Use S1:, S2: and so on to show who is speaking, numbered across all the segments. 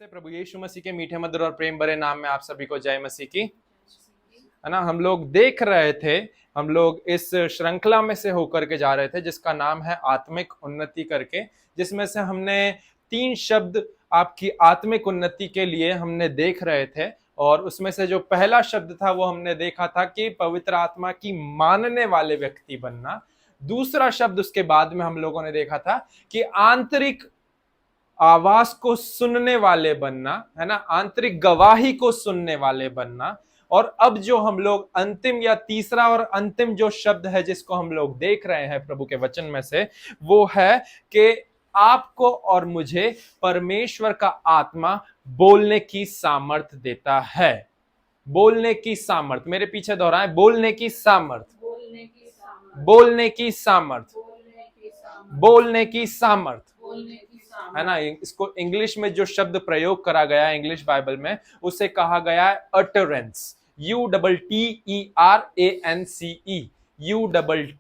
S1: से प्रभु यीशु मसीह के मीठे मधुर और प्रेम भरे नाम में आप सभी को जय मसीह की, है ना। हम लोग देख रहे थे, हम लोग इस श्रृंखला में से होकर के जा रहे थे जिसका नाम है आत्मिक उन्नति करके, जिसमें से हमने 3 शब्द आपकी आत्मिक उन्नति के लिए हमने देख रहे थे। और उसमें से जो पहला शब्द था वो हमने देखा था कि पवित्र आत्मा की मानने वाले व्यक्ति बनना। दूसरा शब्द उसके बाद में हम लोगों ने देखा था कि आंतरिक आवाज को सुनने वाले बनना, है ना, आंतरिक गवाही को सुनने वाले बनना। और अब जो हम लोग अंतिम या तीसरा और अंतिम जो शब्द है जिसको हम लोग देख रहे हैं प्रभु के वचन में से, वो है कि आपको और मुझे परमेश्वर का आत्मा बोलने की सामर्थ देता है। बोलने की सामर्थ, मेरे पीछे दोहराएं, बोलने की सामर्थ, बोलने की सामर्थ, बोलने की सामर्थ, है ना। इसको इंग्लिश में जो शब्द प्रयोग करा गया है इंग्लिश बाइबल में, उसे कहा गया है अटरेंस। UTTERANCE, UTTERANCE,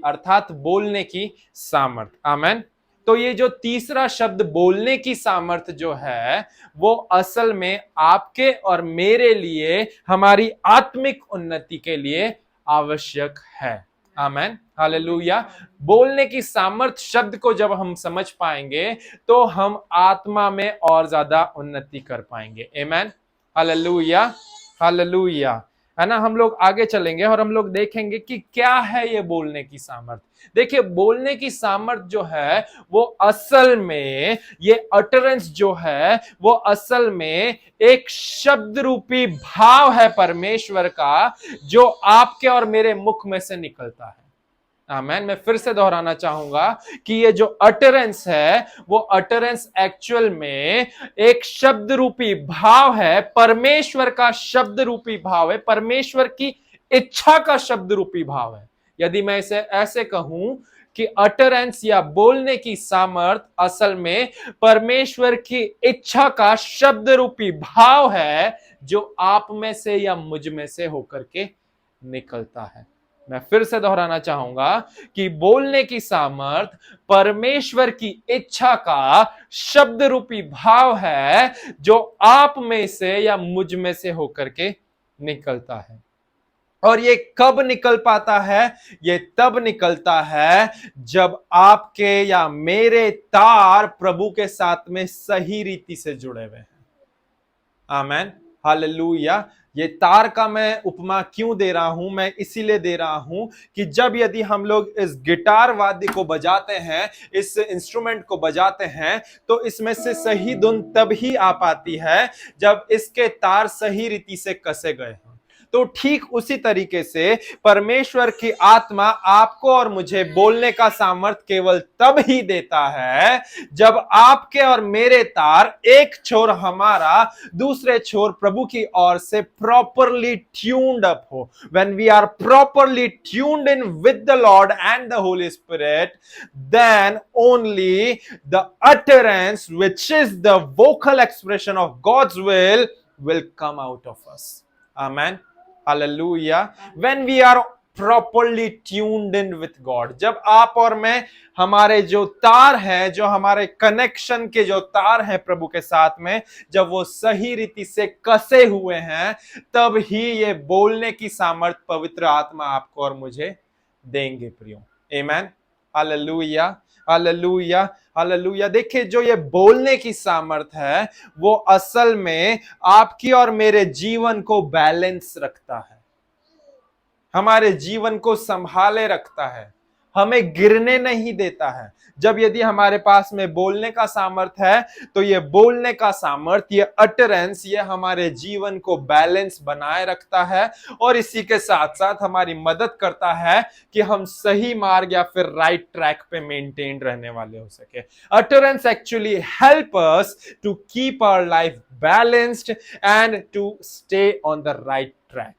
S1: अर्थात बोलने की सामर्थ। आमेन। तो ये जो तीसरा शब्द बोलने की सामर्थ जो है, वो असल में आपके और मेरे लिए, हमारी आत्मिक उन्नति के लिए आवश्यक है। आमेन, हालेलुया। बोलने की सामर्थ शब्द को जब हम समझ पाएंगे तो हम आत्मा में और ज्यादा उन्नति कर पाएंगे। आमेन, हालेलुया, हालेलुया, है ना। हम लोग आगे चलेंगे और हम लोग देखेंगे कि क्या है ये बोलने की सामर्थ। देखिए, बोलने की सामर्थ जो है वो असल में, ये अटरेंस जो है वो असल में एक शब्द रूपी भाव है परमेश्वर का, जो आपके और मेरे मुख में से निकलता है। आमेन। मैं फिर से दोहराना चाहूंगा कि ये जो अटरेंस है वो अटरेंस एक्चुअल में एक शब्द रूपी भाव है, परमेश्वर का शब्द रूपी भाव है, परमेश्वर की इच्छा का शब्द रूपी भाव है। यदि मैं इसे ऐसे कहूं कि अटरेंस या बोलने की सामर्थ असल में परमेश्वर की इच्छा का शब्द रूपी भाव है, जो आप में से या मुझ में से होकर के निकलता है। मैं फिर से दोहराना चाहूंगा कि बोलने की सामर्थ परमेश्वर की इच्छा का शब्द रूपी भाव है, जो आप में से या मुझ में से होकर के निकलता है। और ये कब निकल पाता है? ये तब निकलता है जब आपके या मेरे तार प्रभु के साथ में सही रीति से जुड़े हुए हैं। आमेन, हालेलुया। ये तार का मैं उपमा क्यों दे रहा हूं? मैं इसीलिए दे रहा हूं कि जब यदि हम लोग इस गिटार वाद्य को बजाते हैं, इस इंस्ट्रूमेंट को बजाते हैं, तो इसमें से सही धुन तब ही आ पाती है जब इसके तार सही रीति से कसे गए हैं। तो ठीक उसी तरीके से परमेश्वर की आत्मा आपको और मुझे बोलने का सामर्थ केवल तब ही देता है जब आपके और मेरे तार, एक छोर हमारा, दूसरे छोर प्रभु की ओर से प्रॉपरली ट्यून्ड अप हो। When we are properly tuned in with the Lord and the Holy Spirit, then only the utterance, which is the vocal expression of God's will come out of us. Amen. Hallelujah. When we are properly tuned in with God, जब आप और मैं, हमारे जो तार हैं, जो हमारे कनेक्शन के जो तार हैं प्रभु के साथ में, जब वो सही रीति से कसे हुए हैं, तब ही ये बोलने की सामर्थ पवित्र आत्मा आपको और मुझे देंगे प्रियो। Amen, hallelujah, hallelujah, hallelujah. देखिए, जो ये बोलने की सामर्थ है वो असल में आपकी और मेरे जीवन को बैलेंस रखता है, हमारे जीवन को संभाले रखता है, हमें गिरने नहीं देता है। जब यदि हमारे पास में बोलने का सामर्थ है, तो ये बोलने का सामर्थ, ये अटरेंस, ये हमारे जीवन को बैलेंस बनाए रखता है और इसी के साथ साथ हमारी मदद करता है कि हम सही मार्ग या फिर राइट ट्रैक पे मेंटेन रहने वाले हो सके। Utterance actually help us to keep our life balanced and to stay on the right track.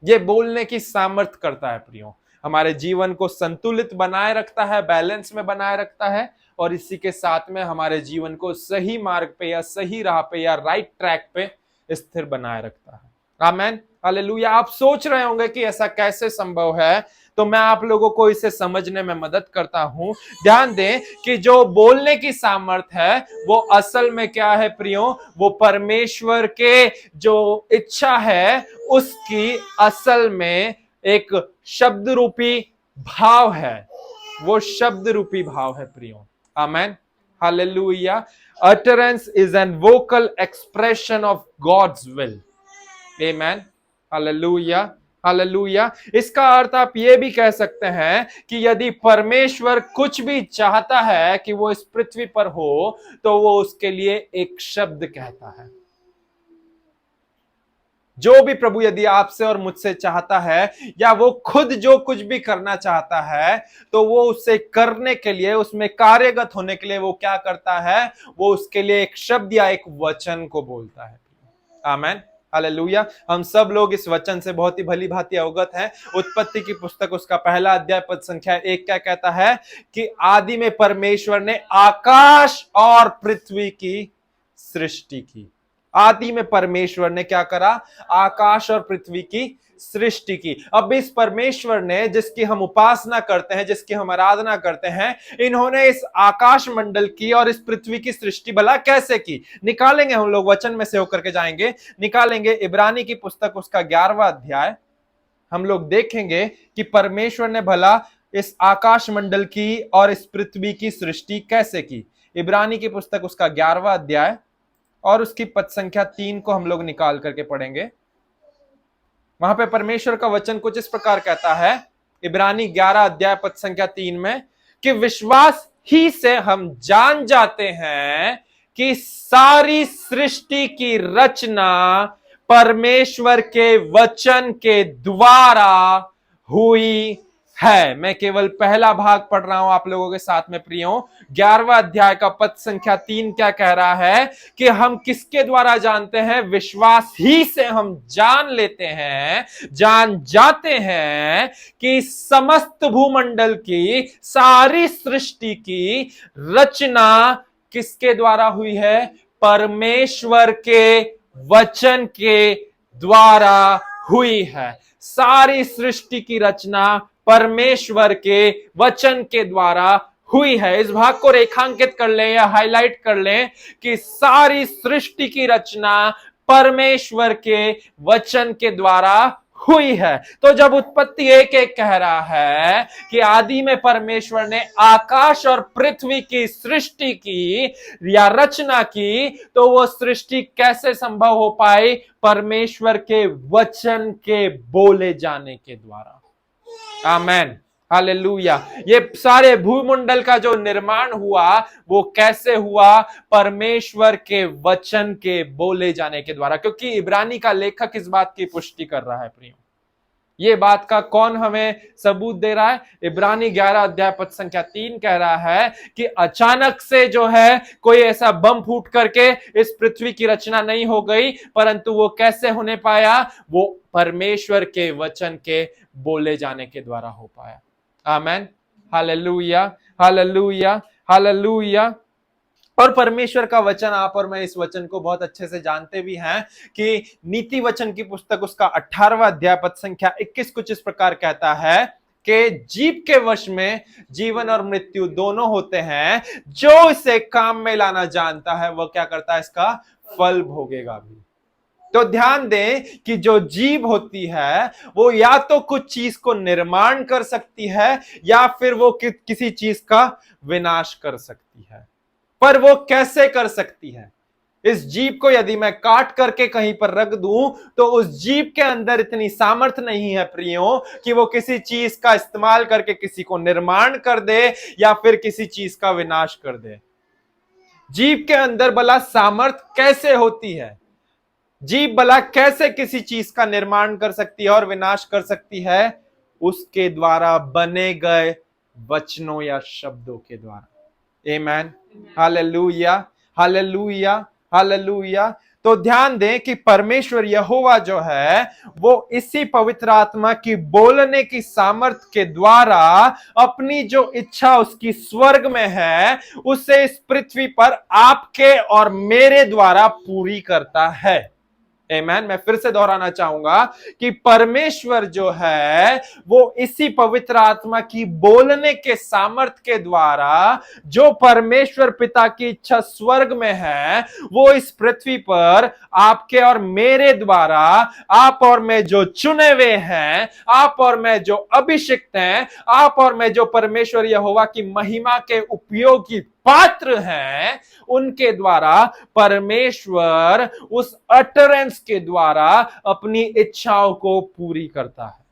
S1: ये बोलने की सामर्थ करता है प्रियो, हमारे जीवन को संतुलित बनाए रखता है, बैलेंस में बनाए रखता है, और इसी के साथ में हमारे जीवन को सही मार्ग पे या सही राह पे या राइट ट्रैक पे स्थिर बनाए रखता है। आमेन, हालेलुया। आप सोच रहे होंगे कि ऐसा कैसे संभव है, तो मैं आप लोगों को इसे समझने में मदद करता हूं। ध्यान दें कि जो बोलने की सामर्थ है वो असल में क्या है प्रियो, वो परमेश्वर के जो इच्छा है उसकी असल में एक शब्द रूपी भाव है, वो शब्द रूपी भाव है प्रियो। Amen, hallelujah. utterance is an vocal expression of God's will. Amen. Hallelujah, hallelujah. इसका अर्थ आप ये भी कह सकते हैं कि यदि परमेश्वर कुछ भी चाहता है कि वो इस पृथ्वी पर हो, तो वो उसके लिए एक शब्द कहता है। जो भी प्रभु यदि आपसे और मुझसे चाहता है, या वो खुद जो कुछ भी करना चाहता है, तो वो उसे करने के लिए, उसमें कार्यगत होने के लिए वो क्या करता है, वो उसके लिए एक शब्द या एक वचन को बोलता है। आमेन, हालेलुया। हम सब लोग इस वचन से बहुत ही भली भांति अवगत हैं। उत्पत्ति की पुस्तक उसका पहला अध्याय पद संख्या 1 क्या कहता है कि आदि में परमेश्वर ने आकाश और पृथ्वी की सृष्टि की। आदि में परमेश्वर ने क्या करा, आकाश और पृथ्वी की सृष्टि की। अब इस परमेश्वर ने जिसकी हम उपासना करते हैं, जिसकी हम आराधना करते हैं, इन्होंने इस आकाश मंडल की और इस पृथ्वी की सृष्टि भला कैसे की, निकालेंगे हम लोग, वचन में से होकर के जाएंगे, निकालेंगे। इब्रानी की पुस्तक उसका 11वां अध्याय हम लोग देखेंगे कि परमेश्वर ने भला इस आकाश मंडल की और इस पृथ्वी की सृष्टि कैसे की। इब्रानी की पुस्तक उसका 11वां अध्याय और उसकी पद संख्या 3 को हम लोग निकाल करके पढ़ेंगे। वहां पे परमेश्वर का वचन कुछ इस प्रकार कहता है, इब्रानी 11 अध्याय पद संख्या 3 में, कि विश्वास ही से हम जान जाते हैं कि सारी सृष्टि की रचना परमेश्वर के वचन के द्वारा हुई है। मैं केवल पहला भाग पढ़ रहा हूं आप लोगों के साथ में प्रियो। 11वां अध्याय का पद संख्या 3 क्या कह रहा है कि हम किसके द्वारा जानते हैं, विश्वास ही से हम जान लेते हैं, जान जाते हैं कि समस्त भूमंडल की, सारी सृष्टि की रचना किसके द्वारा हुई है, परमेश्वर के वचन के द्वारा हुई है। सारी सृष्टि की रचना परमेश्वर के वचन के द्वारा हुई है। इस भाग को रेखांकित कर लें या हाईलाइट कर लें कि सारी सृष्टि की रचना परमेश्वर के वचन के द्वारा हुई है। तो जब उत्पत्ति 1:1 कह रहा है कि आदि में परमेश्वर ने आकाश और पृथ्वी की सृष्टि की या रचना की, तो वो सृष्टि कैसे संभव हो पाई, परमेश्वर के वचन के बोले जाने के द्वारा। आमेन, हालेलुया। ये सारे भूमंडल का जो निर्माण हुआ वो कैसे हुआ, परमेश्वर के वचन के बोले जाने के द्वारा। क्योंकि इब्रानी का लेखक इस बात की पुष्टि कर रहा है प्रियो। ये बात का कौन हमें सबूत दे रहा है, इब्रानी 11 अध्याय पद संख्या 3 कह रहा है कि अचानक से जो है कोई ऐसा बम फूट करके इस पृथ्वी की रचना नहीं हो गई, परंतु वो कैसे होने पाया, वो परमेश्वर के वचन के बोले जाने के द्वारा हो पाया। आमेन, हालेलुया, हालेलुया, हालेलुया। और परमेश्वर का वचन, आप और मैं इस वचन को बहुत अच्छे से जानते भी हैं कि नीति वचन की पुस्तक उसका 18वां अध्याय पद संख्या 21 कुछ इस प्रकार कहता है कि जीव के वश में जीवन और मृत्यु दोनों होते हैं, जो इसे काम में लाना जानता है वह क्या करता है, इसका फल भोगेगा भी। तो ध्यान दें कि जो जीव होती है वो या तो कुछ चीज को निर्माण कर सकती है या फिर वो किसी चीज का विनाश कर सकती है। पर वो कैसे कर सकती है, इस जीव को यदि मैं काट करके कहीं पर रख दूं तो उस जीव के अंदर इतनी सामर्थ्य नहीं है प्रियो कि वो किसी चीज का इस्तेमाल करके किसी को निर्माण कर दे या फिर किसी चीज का विनाश कर दे। जीव के अंदर भला सामर्थ्य कैसे होती है, जीव भला कैसे किसी चीज का निर्माण कर सकती है और विनाश कर सकती है, उसके द्वारा बने गए वचनों या शब्दों के द्वारा। आमेन, हालेलुया, हालेलुया, हालेलुया। तो ध्यान दें कि परमेश्वर यहोवा जो है वो इसी पवित्र आत्मा की बोलने की सामर्थ के द्वारा अपनी जो इच्छा उसकी स्वर्ग में है उसे इस पृथ्वी पर आपके और मेरे द्वारा पूरी करता है। आमेन। मैं फिर से दोहराना चाहूंगा कि परमेश्वर जो है वो इसी पवित्र आत्मा की बोलने के सामर्थ्य के द्वारा, जो परमेश्वर पिता की इच्छा स्वर्ग में है, वो इस पृथ्वी पर आपके और मेरे द्वारा, आप और मैं जो चुने हुए हैं, आप और मैं जो अभिषिक्त हैं, आप और मैं जो परमेश्वर यहोवा की महिमा के उपयोगी पात्र हैं, उनके द्वारा परमेश्वर उस अटरेंस के द्वारा अपनी इच्छाओं को पूरी करता है।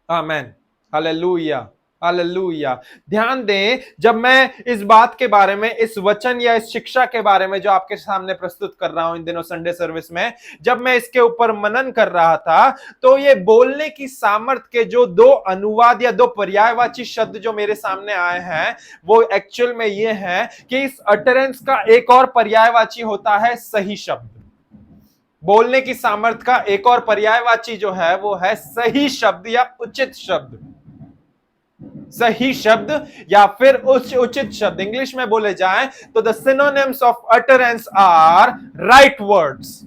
S1: आमेन, हालेलुया, हालेलुया। ध्यान दें, जब मैं इस बात के बारे में, इस वचन या इस शिक्षा के बारे में जो आपके सामने प्रस्तुत कर रहा हूं इन दिनों संडे सर्विस में, जब मैं इसके ऊपर मनन कर रहा था, तो ये बोलने की सामर्थ्य के जो दो अनुवाद या दो पर्यायवाची शब्द जो मेरे सामने आए हैं, वो एक्चुअल में ये है कि इस अटरेंस का एक और पर्यायवाची होता है सही शब्द। बोलने की सामर्थ्य का एक और पर्यायवाची जो है वो है सही शब्द या उचित शब्द। सही शब्द या फिर उचित शब्द, इंग्लिश में बोले जाए तो the synonyms of utterance are right words.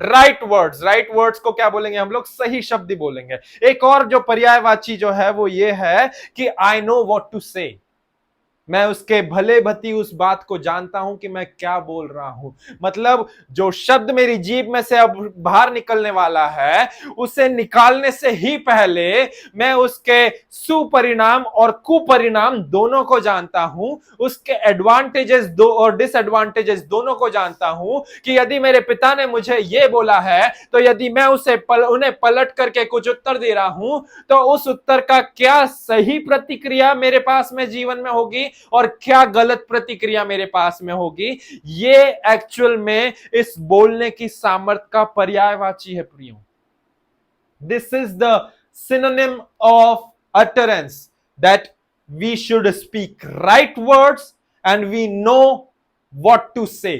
S1: Right words, right words को क्या बोलेंगे हम लोग? सही शब्द ही बोलेंगे। एक और जो पर्यायवाची जो है वो ये है कि आई नो व्हाट टू से, मैं उसके भले भती उस बात को जानता हूं कि मैं क्या बोल रहा हूं। मतलब जो शब्द मेरी जीभ में से अब बाहर निकलने वाला है, उसे निकालने से ही पहले मैं उसके सुपरिणाम और कुपरिणाम दोनों को जानता हूं, उसके एडवांटेजेस दो और डिसएडवांटेजेस दोनों को जानता हूं। कि यदि मेरे पिता ने मुझे यह बोला है, तो यदि मैं उन्हें पलट करके कुछ उत्तर दे रहा हूं, तो उस उत्तर का क्या सही प्रतिक्रिया मेरे पास में जीवन में होगी और क्या गलत प्रतिक्रिया मेरे पास में होगी। ये एक्चुअल में इस बोलने की सामर्थ्य का पर्यायवाची है प्रियो। This is the synonym of utterance, that we should speak right words and we know what to say.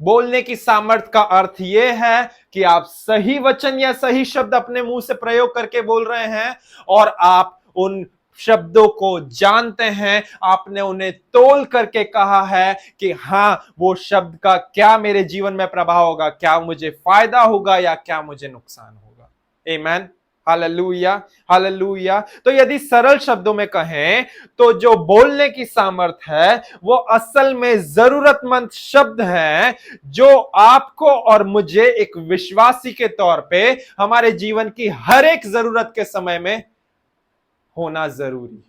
S1: बोलने की सामर्थ्य का अर्थ यह है कि आप सही वचन या सही शब्द अपने मुंह से प्रयोग करके बोल रहे हैं और आप उन शब्दों को जानते हैं, आपने उन्हें तोल करके कहा है कि हां, वो शब्द का क्या मेरे जीवन में प्रभाव होगा, क्या मुझे फायदा होगा या क्या मुझे नुकसान होगा। आमीन, हालेलुया, हालेलुया। तो यदि सरल शब्दों में कहें तो जो बोलने की सामर्थ्य है वो असल में जरूरतमंद शब्द है, जो आपको और मुझे एक विश्वासी के तौर पे हमारे जीवन की हर एक जरूरत के समय में होना जरूरी है।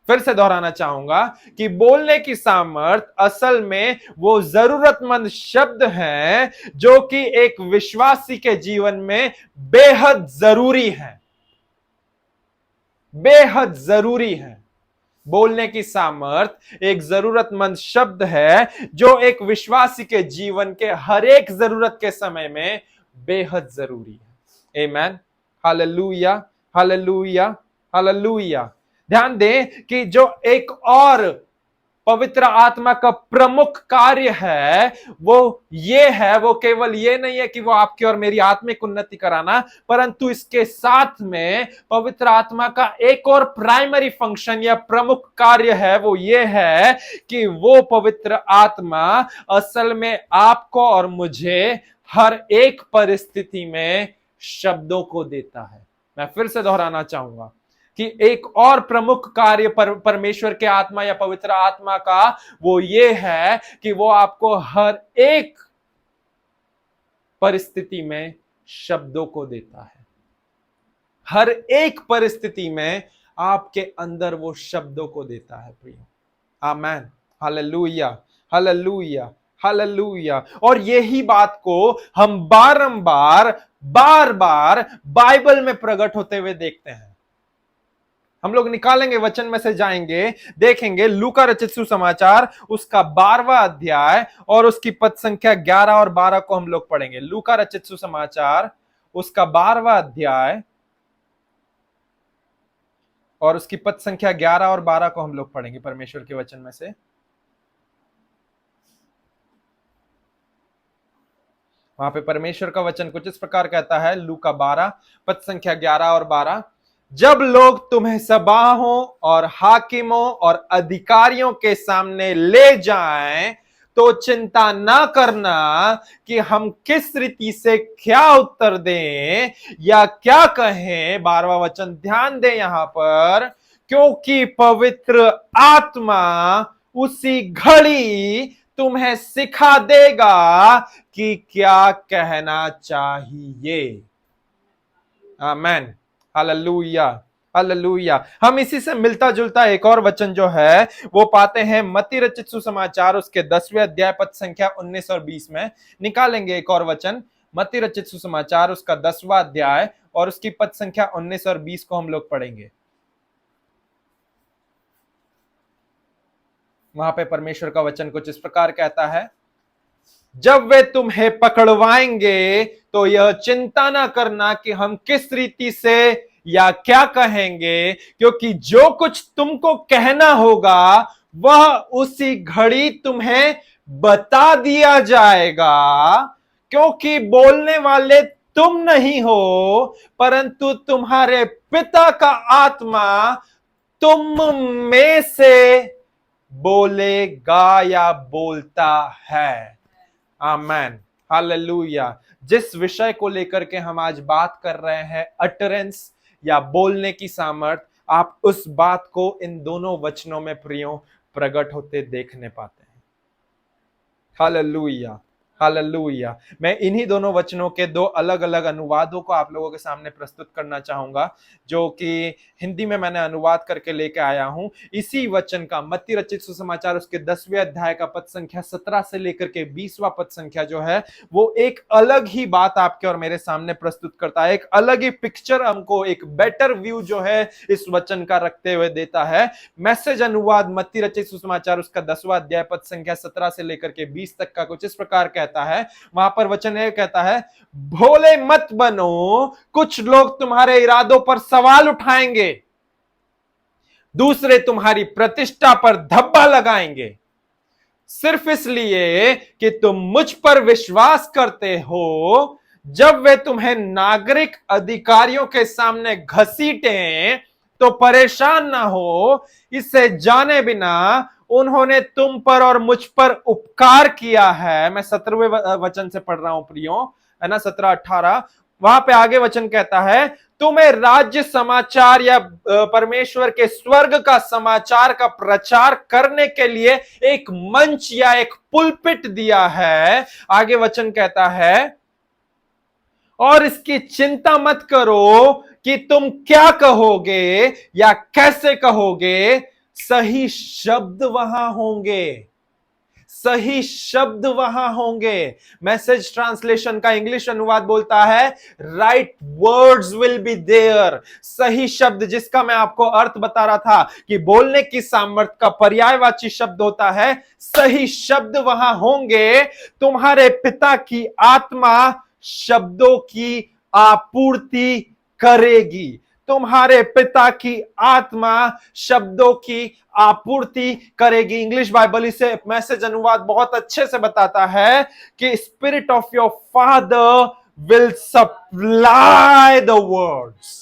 S1: फिर से दोहराना चाहूंगा कि बोलने की सामर्थ्य असल में वो जरूरतमंद शब्द है जो कि एक विश्वासी के जीवन में बेहद जरूरी है, बेहद जरूरी है। बोलने की सामर्थ्य एक जरूरतमंद शब्द है जो एक विश्वासी के जीवन के हर एक जरूरत के समय में बेहद जरूरी है। आमीन, हालेलुया, हालेलुया, हालेलुया। ध्यान दें कि जो एक और पवित्र आत्मा का प्रमुख कार्य है वो ये है, वो केवल ये नहीं है कि वो आपकी और मेरी आत्मिक उन्नति कराना, परंतु इसके साथ में पवित्र आत्मा का एक और प्राइमरी फंक्शन या प्रमुख कार्य है, वो ये है कि वो पवित्र आत्मा असल में आपको और मुझे हर एक परिस्थिति में शब्दों को देता है। मैं फिर से दोहराना चाहूंगा कि एक और प्रमुख कार्य परमेश्वर के आत्मा या पवित्र आत्मा का वो ये है कि वो आपको हर एक परिस्थिति में शब्दों को देता है। हर एक परिस्थिति में आपके अंदर वो शब्दों को देता है प्रिय। आमेन, हालेलुया, हालेलुया, हालेलुया। और यही बात को हम बार बार बाइबल में प्रकट होते हुए देखते हैं। हम लोग निकालेंगे वचन में से, जाएंगे, देखेंगे लूका रचित सुसमाचार उसका 12वां अध्याय और उसकी पद संख्या 11 और 12 को हम लोग पढ़ेंगे। लूका रचित सुसमाचार उसका 12वां अध्याय और उसकी पद संख्या 11 और 12 को हम लोग पढ़ेंगे परमेश्वर के वचन में से। वहां पे परमेश्वर का वचन कुछ इस प्रकार कहता है, लूका 12 पद संख्या 11 और 12। जब लोग तुम्हें सभाओं और हाकिमों और अधिकारियों के सामने ले जाएं तो चिंता ना करना कि हम किस रीति से क्या उत्तर दें या क्या कहें। 12वां वचन ध्यान दें यहां पर, क्योंकि पवित्र आत्मा उसी घड़ी तुम्हें सिखा देगा कि क्या कहना चाहिए। आमेन, हालेलुया, हालेलुया। हम इसी से मिलता जुलता एक और वचन जो है वो पाते हैं मत्ती रचित सुसमाचार उसके 10वें अध्याय पद संख्या 19 और 20 में। निकालेंगे एक और वचन, मत्ती रचित सुसमाचार उसका 10वां अध्याय और उसकी पद संख्या 19 और 20 को हम लोग पढ़ेंगे। वहां पे परमेश्वर का वचन कुछ इस प्रकार कहता है, जब वे तुम्हें पकड़वाएंगे तो यह चिंता ना करना कि हम किस रीति से या क्या कहेंगे, क्योंकि जो कुछ तुमको कहना होगा वह उसी घड़ी तुम्हें बता दिया जाएगा, क्योंकि बोलने वाले तुम नहीं हो परंतु तुम्हारे पिता का आत्मा तुम में से बोलेगा या बोलता है। आमेन, हालेलुया। जिस विषय को लेकर के हम आज बात कर रहे हैं, अटरेंस या बोलने की सामर्थ, आप उस बात को इन दोनों वचनों में प्रियो प्रकट होते देखने पाते हैं। Hallelujah, hallelujah. मैं इन्हीं दोनों वचनों के दो अलग अलग अनुवादों को आप लोगों के सामने प्रस्तुत करना चाहूंगा, जो कि हिंदी में मैंने अनुवाद करके लेके आया हूं। इसी वचन का मत्ती रचित सुसमाचार उसके 10वें अध्याय का पद संख्या 17 से लेकर के 20वां पद संख्या जो है वो एक अलग ही बात आपके और मेरे सामने प्रस्तुत करता है। एक अलग ही पिक्चर हमको, एक बेटर व्यू जो है इस वचन का रखते हुए देता है। मैसेज अनुवाद मत्ती रचित सुसमाचार उसका 10वां अध्याय पद संख्या 17 से लेकर के 20 तक का कुछ इस प्रकार कहता है। वहां पर वचन यह कहता है, भोले मत बनो, कुछ लोग तुम्हारे इरादों पर सवाल उठाएंगे, दूसरे तुम्हारी प्रतिष्ठा पर धब्बा लगाएंगे, सिर्फ इसलिए कि तुम मुझ पर विश्वास करते हो। जब वे तुम्हें नागरिक अधिकारियों के सामने घसीटें तो परेशान ना हो, इसे जाने बिना उन्होंने तुम पर और मुझ पर उपकार किया है। मैं 17वें वचन से पढ़ रहा हूं प्रियो, है ना, 17-18। वहां पे आगे वचन कहता है, तुम्हें राज्य समाचार या परमेश्वर के स्वर्ग का समाचार का प्रचार करने के लिए एक मंच या एक पुलपिट दिया है। आगे वचन कहता है, और इसकी चिंता मत करो कि तुम क्या कहोगे या कैसे कहोगे, सही शब्द वहां होंगे, सही शब्द वहां होंगे। मैसेज ट्रांसलेशन का इंग्लिश अनुवाद बोलता है, right words will be there. सही शब्द, जिसका मैं आपको अर्थ बता रहा था कि बोलने की सामर्थ्य का पर्यायवाची शब्द होता है, सही शब्द वहां होंगे। तुम्हारे पिता की आत्मा शब्दों की आपूर्ति करेगी, तुम्हारे पिता की आत्मा शब्दों की आपूर्ति करेगी। इंग्लिश बाइबल इसे मैसेज अनुवाद बहुत अच्छे से बताता है कि spirit of your father will supply the words.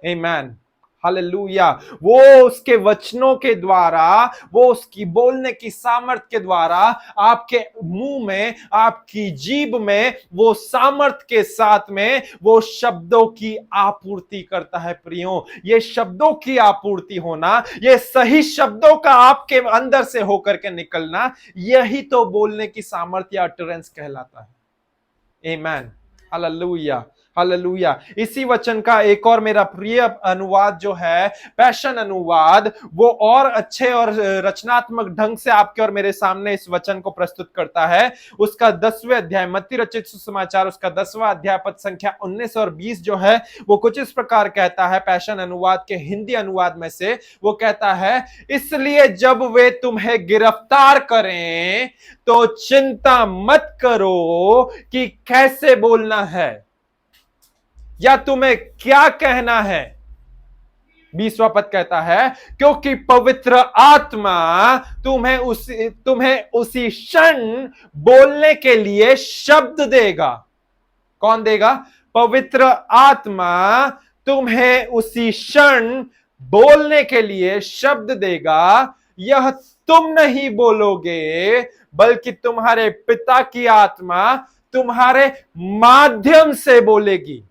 S1: Amen, hallelujah. वो उसके वचनों के द्वारा, वो उसकी बोलने की सामर्थ के द्वारा आपके मुंह में, आपकी जीभ में, वो सामर्थ के साथ में वो शब्दों की आपूर्ति करता है। प्रियो, ये शब्दों की आपूर्ति होना, ये सही शब्दों का आपके अंदर से होकर के निकलना, यही तो बोलने की सामर्थ या अटरेंस कहलाता है। आमेन, हालेलुया, हालेलुया। इसी वचन का एक और मेरा प्रिय अनुवाद जो है पैशन अनुवाद, वो और अच्छे और रचनात्मक ढंग से आपके और मेरे सामने इस वचन को प्रस्तुत करता है। उसका 10वें अध्याय मत्ती रचित सुसमाचार उसका 10वां अध्याय पद संख्या 19 और 20 जो है वो कुछ इस प्रकार कहता है। पैशन अनुवाद के हिंदी अनुवाद में से वो कहता है, इसलिए जब वे तुम्हें गिरफ्तार करें तो चिंता मत करो कि कैसे बोलना है या तुम्हें क्या कहना है। 20वां पद कहता है, क्योंकि पवित्र आत्मा तुम्हें उसी क्षण बोलने के लिए शब्द देगा। कौन देगा? पवित्र आत्मा तुम्हें उसी क्षण बोलने के लिए शब्द देगा। यह तुम नहीं बोलोगे, बल्कि तुम्हारे पिता की आत्मा तुम्हारे माध्यम से बोलेगी,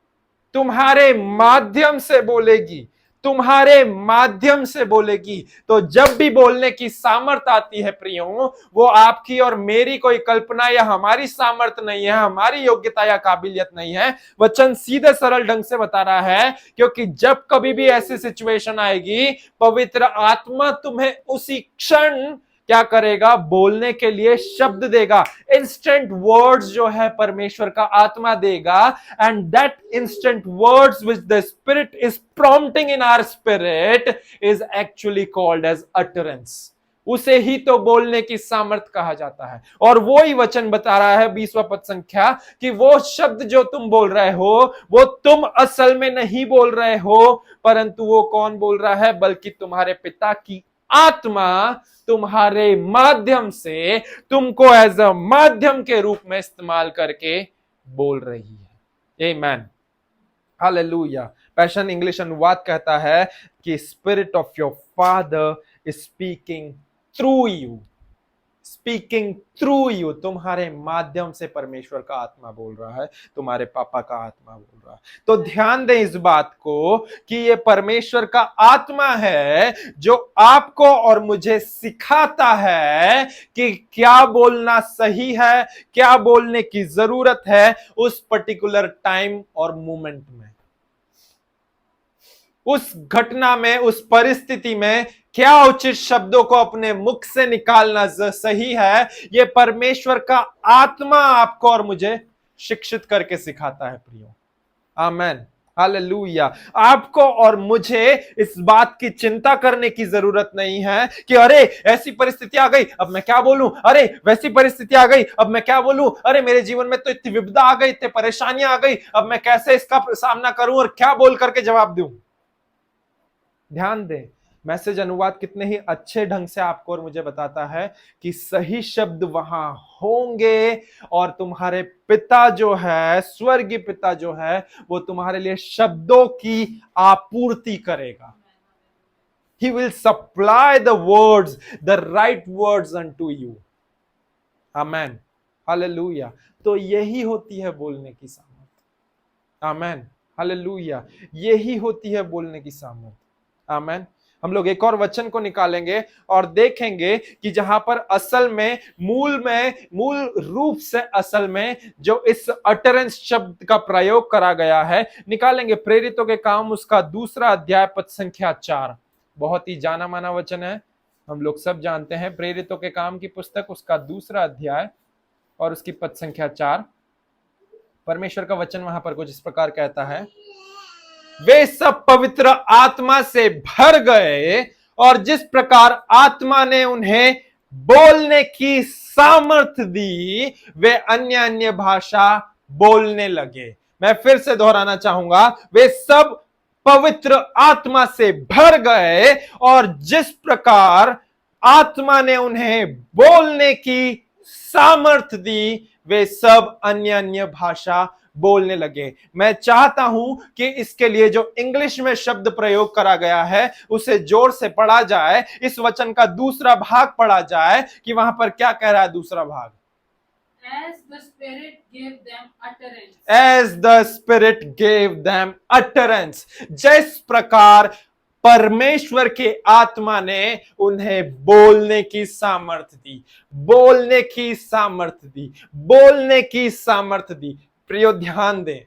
S1: तुम्हारे माध्यम से बोलेगी, तुम्हारे माध्यम से बोलेगी। तो जब भी बोलने की सामर्थ आती है प्रियो, वो आपकी और मेरी कोई कल्पना या हमारी सामर्थ नहीं है, हमारी योग्यता या काबिलियत नहीं है। वचन सीधे सरल ढंग से बता रहा है, क्योंकि जब कभी भी ऐसी सिचुएशन आएगी, पवित्र आत्मा तुम्हें उसी क्षण क्या करेगा, बोलने के लिए शब्द देगा। इंस्टेंट वर्ड्स जो है परमेश्वर का आत्मा देगा, and that instant words which the spirit is prompting in our spirit is actually called as utterance. उसे ही तो बोलने की सामर्थ कहा जाता है। और वो ही वचन बता रहा है 20वां पद संख्या, कि वो शब्द जो तुम बोल रहे हो, वो तुम असल में नहीं बोल रहे हो, परंतु वो कौन बोल रहा है, बल्कि तुम्हारे पिता की आत्मा तुम्हारे माध्यम से तुमको एज अ माध्यम के रूप में इस्तेमाल करके बोल रही है। आमेन, हालेलुया। पैशन इंग्लिश अनुवाद कहता है कि spirit of your father is speaking through you, speaking through you. तुम्हारे माध्यम से परमेश्वर का आत्मा बोल रहा है, तुम्हारे पापा का आत्मा बोल रहा है। तो ध्यान दें इस बात को कि ये परमेश्वर का आत्मा है जो आपको और मुझे सिखाता है कि क्या बोलना सही है, क्या बोलने की जरूरत है उस पर्टिकुलर टाइम और मोमेंट में, उस घटना में, उस परिस्थिति में क्या उचित शब्दों को अपने मुख से निकालना सही है। यह परमेश्वर का आत्मा आपको और मुझे शिक्षित करके सिखाता है प्रियो। Amen, hallelujah. आपको और मुझे इस बात की चिंता करने की जरूरत नहीं है कि अरे ऐसी परिस्थिति आ गई, अब मैं क्या बोलूं, अरे वैसी परिस्थिति आ गई, अब मैं क्या बोलूं, अरे मेरे जीवन में तो इतनी विपदा आ गई, इतनी परेशानियां आ गई, अब मैं कैसे इसका सामना करूं और क्या बोल करके जवाब दूं। ध्यान दें, मैसेज अनुवाद कितने ही अच्छे ढंग से आपको और मुझे बताता है कि सही शब्द वहां होंगे और तुम्हारे पिता जो है, स्वर्गीय पिता जो है, वो तुम्हारे लिए शब्दों की आपूर्ति करेगा। He will supply the words, the right words unto you. Amen. Hallelujah. तो यही होती है बोलने की सामर्थ। आमेन, हालेलुया। यही होती है बोलने की सामर्थ। आमेन। हम लोग एक और वचन को निकालेंगे और देखेंगे कि जहां पर असल में मूल रूप से असल में जो इस अटरेंस शब्द का प्रयोग करा गया है, निकालेंगे प्रेरितों के काम उसका 2 अध्याय पद संख्या 4। बहुत ही जाना माना वचन है, हम लोग सब जानते हैं। प्रेरितों के काम की पुस्तक उसका 2 अध्याय और उसकी पद संख्या 4। परमेश्वर का वचन वहां पर कुछ इस प्रकार कहता है, वे सब पवित्र आत्मा से भर गए और जिस प्रकार आत्मा ने उन्हें बोलने की सामर्थ दी, वे अन्य अन्य भाषा बोलने लगे। मैं फिर से दोहराना चाहूंगा, वे सब पवित्र आत्मा से भर गए और जिस प्रकार आत्मा ने उन्हें बोलने की सामर्थ दी, वे सब अन्य अन्य भाषा बोलने लगे। मैं चाहता हूं कि इसके लिए जो इंग्लिश में शब्द प्रयोग करा गया है उसे जोर से पढ़ा जाए, इस वचन का दूसरा भाग पढ़ा जाए कि वहां पर क्या कह रहा है दूसरा भाग।
S2: As the Spirit gave them utterance.
S1: As the Spirit gave them utterance. जिस प्रकार परमेश्वर के आत्मा ने उन्हें बोलने की सामर्थ दी, बोलने की सामर्थ दी, बोलने की सामर्थ दी। प्रियो ध्यान दें,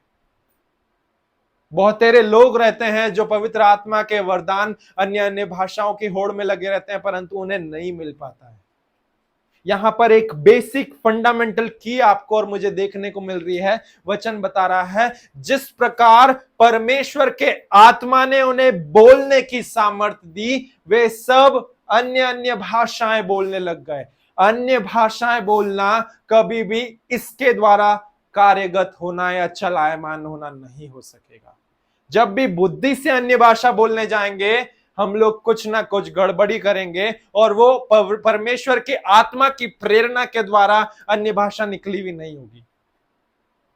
S1: बहुत तेरे लोग रहते हैं जो पवित्र आत्मा के वरदान अन्य अन्य भाषाओं की होड़ में लगे रहते हैं, परंतु उन्हें नहीं मिल पाता है। यहां पर एक बेसिक फंडामेंटल की आपको और मुझे देखने को मिल रही है। वचन बता रहा है, जिस प्रकार परमेश्वर के आत्मा ने उन्हें बोलने की सामर्थ दी, वे सब अन्य अन्य भाषाएं बोलने लग गए। अन्य भाषाएं बोलना कभी भी इसके द्वारा कार्यगत होना या चलायमान होना नहीं हो सकेगा। जब भी बुद्धि से अन्य भाषा बोलने जाएंगे, हम लोग कुछ ना कुछ गड़बड़ी करेंगे और वो परमेश्वर के आत्मा की प्रेरणा के द्वारा अन्य भाषा निकली भी नहीं होगी।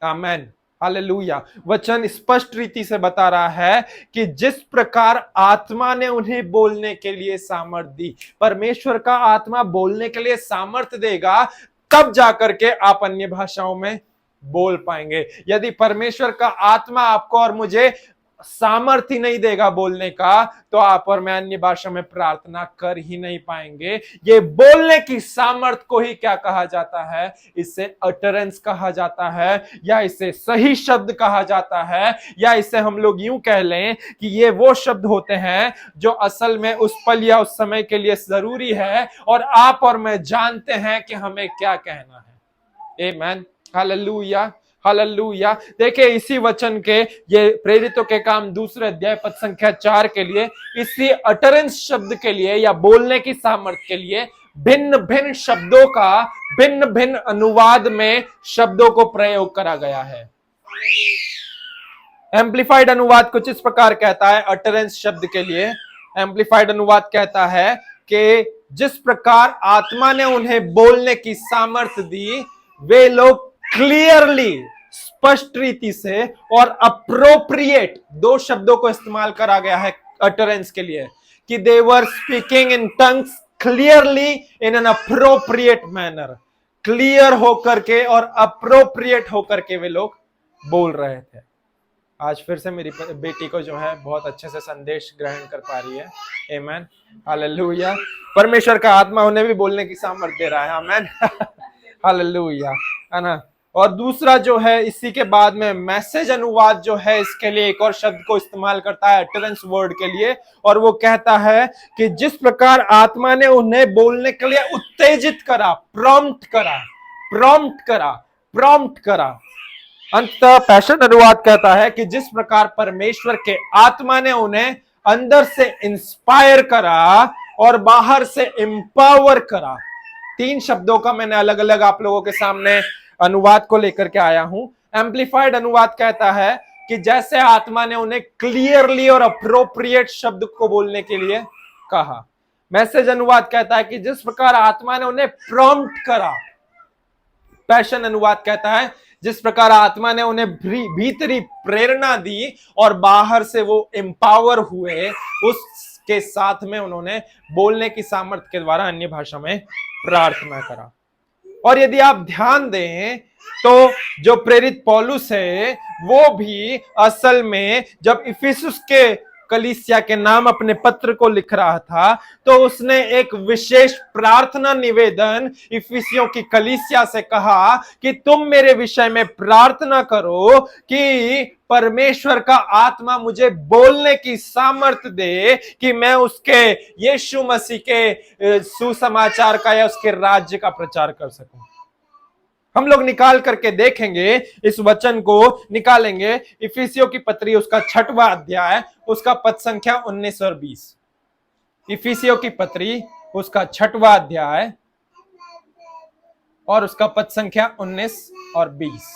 S1: आमेन, हालेलुया। वचन स्पष्ट रीति से बता रहा है कि जिस प्रकार आत्मा ने उन्हें बोलने के लिए सामर्थ दी, परमेश्वर का आत्मा बोलने के लिए सामर्थ देगा, तब जाकर के आप अन्य भाषाओं में बोल पाएंगे। यदि परमेश्वर का आत्मा आपको और मुझे सामर्थ्य ही नहीं देगा बोलने का, तो आप और मैं अन्य भाषा में प्रार्थना कर ही नहीं पाएंगे। ये बोलने की सामर्थ को ही क्या कहा जाता है? इसे अटरेंस कहा जाता है, या इसे सही शब्द कहा जाता है, या इसे हम लोग यूं कह लें कि ये वो शब्द होते हैं जो असल में उस पल या उस समय के लिए जरूरी है, और आप और मैं जानते हैं कि हमें क्या कहना है। आमीन, हालेलुया, हालेलुया। देखिए, इसी वचन के ये प्रेरितों के काम 2 अध्याय पद संख्या 4 के लिए, इसी अटरेंस शब्द के लिए या बोलने की सामर्थ्य के लिए भिन्न भिन्न शब्दों का भिन्न भिन्न अनुवाद में शब्दों को प्रयोग करा गया है। एम्प्लीफाइड अनुवाद कुछ इस प्रकार कहता है अटरेंस शब्द के लिए। एम्प्लीफाइड अनुवाद कहता है कि जिस प्रकार आत्मा ने उन्हें बोलने की सामर्थ्य दी, वे लोग क्लियरली, स्पष्ट रीति से और अप्रोप्रिएट, 2 शब्दों को इस्तेमाल करा गया है अटरेंस के लिए, कि they were speaking in tongues clearly in an appropriate manner. Clear होकर के और अप्रोप्रिएट होकर के वे लोग बोल रहे थे। आज फिर से मेरी बेटी को जो है बहुत अच्छे से संदेश ग्रहण कर पा रही है। आमीन, हालेलुया। परमेश्वर का आत्मा उन्हें भी बोलने की सामर्थ्य दे रहा है। आमीन, हालेलुया, है ना। और दूसरा जो है, इसी के बाद में मैसेज अनुवाद जो है, इसके लिए एक और शब्द को इस्तेमाल करता है अटरेंस वर्ड के लिए, और वो कहता है कि जिस प्रकार आत्मा ने उन्हें बोलने के लिए उत्तेजित करा, प्रॉम्प्ट करा, प्रॉम्प्ट करा, प्रॉम्प्ट करा। अंततः पैशन अनुवाद कहता है कि जिस प्रकार परमेश्वर के आत्मा ने उन्हें अंदर से इंस्पायर करा और बाहर से एम्पावर करा। 3 शब्दों का मैंने अलग अलग आप लोगों के सामने अनुवाद को लेकर के आया हूं। एम्प्लीफाइड अनुवाद कहता है कि जैसे आत्मा ने उन्हें क्लियरली और अप्रोप्रिएट शब्द को बोलने के लिए कहा। मैसेज अनुवाद कहता है कि जिस प्रकार आत्मा ने उन्हें प्रॉम्प्ट करा। पैशन अनुवाद कहता है जिस प्रकार आत्मा ने उन्हें भीतरी प्रेरणा दी और बाहर से वो एम्पावर हुए, उसके साथ में उन्होंने बोलने की सामर्थ्य के द्वारा अन्य भाषा में प्रार्थना करा। और यदि आप ध्यान दें तो जो प्रेरित पौलुस है, वो भी असल में जब इफिसुस के कलीसिया के नाम अपने पत्र को लिख रहा था, तो उसने एक विशेष प्रार्थना निवेदन इफिसियों की कलीसिया से कहा कि तुम मेरे विषय में प्रार्थना करो कि परमेश्वर का आत्मा मुझे बोलने की सामर्थ्य दे कि मैं उसके यीशु मसीह के सुसमाचार का या उसके राज्य का प्रचार कर सकूं। हम लोग निकाल करके देखेंगे, इस वचन को निकालेंगे। इफिसियों की पत्री उसका 6वां अध्याय, उसका पद संख्या 19 और 20। इफिसियों की पत्री उसका 6वां अध्याय और उसका पद संख्या 19 और 20।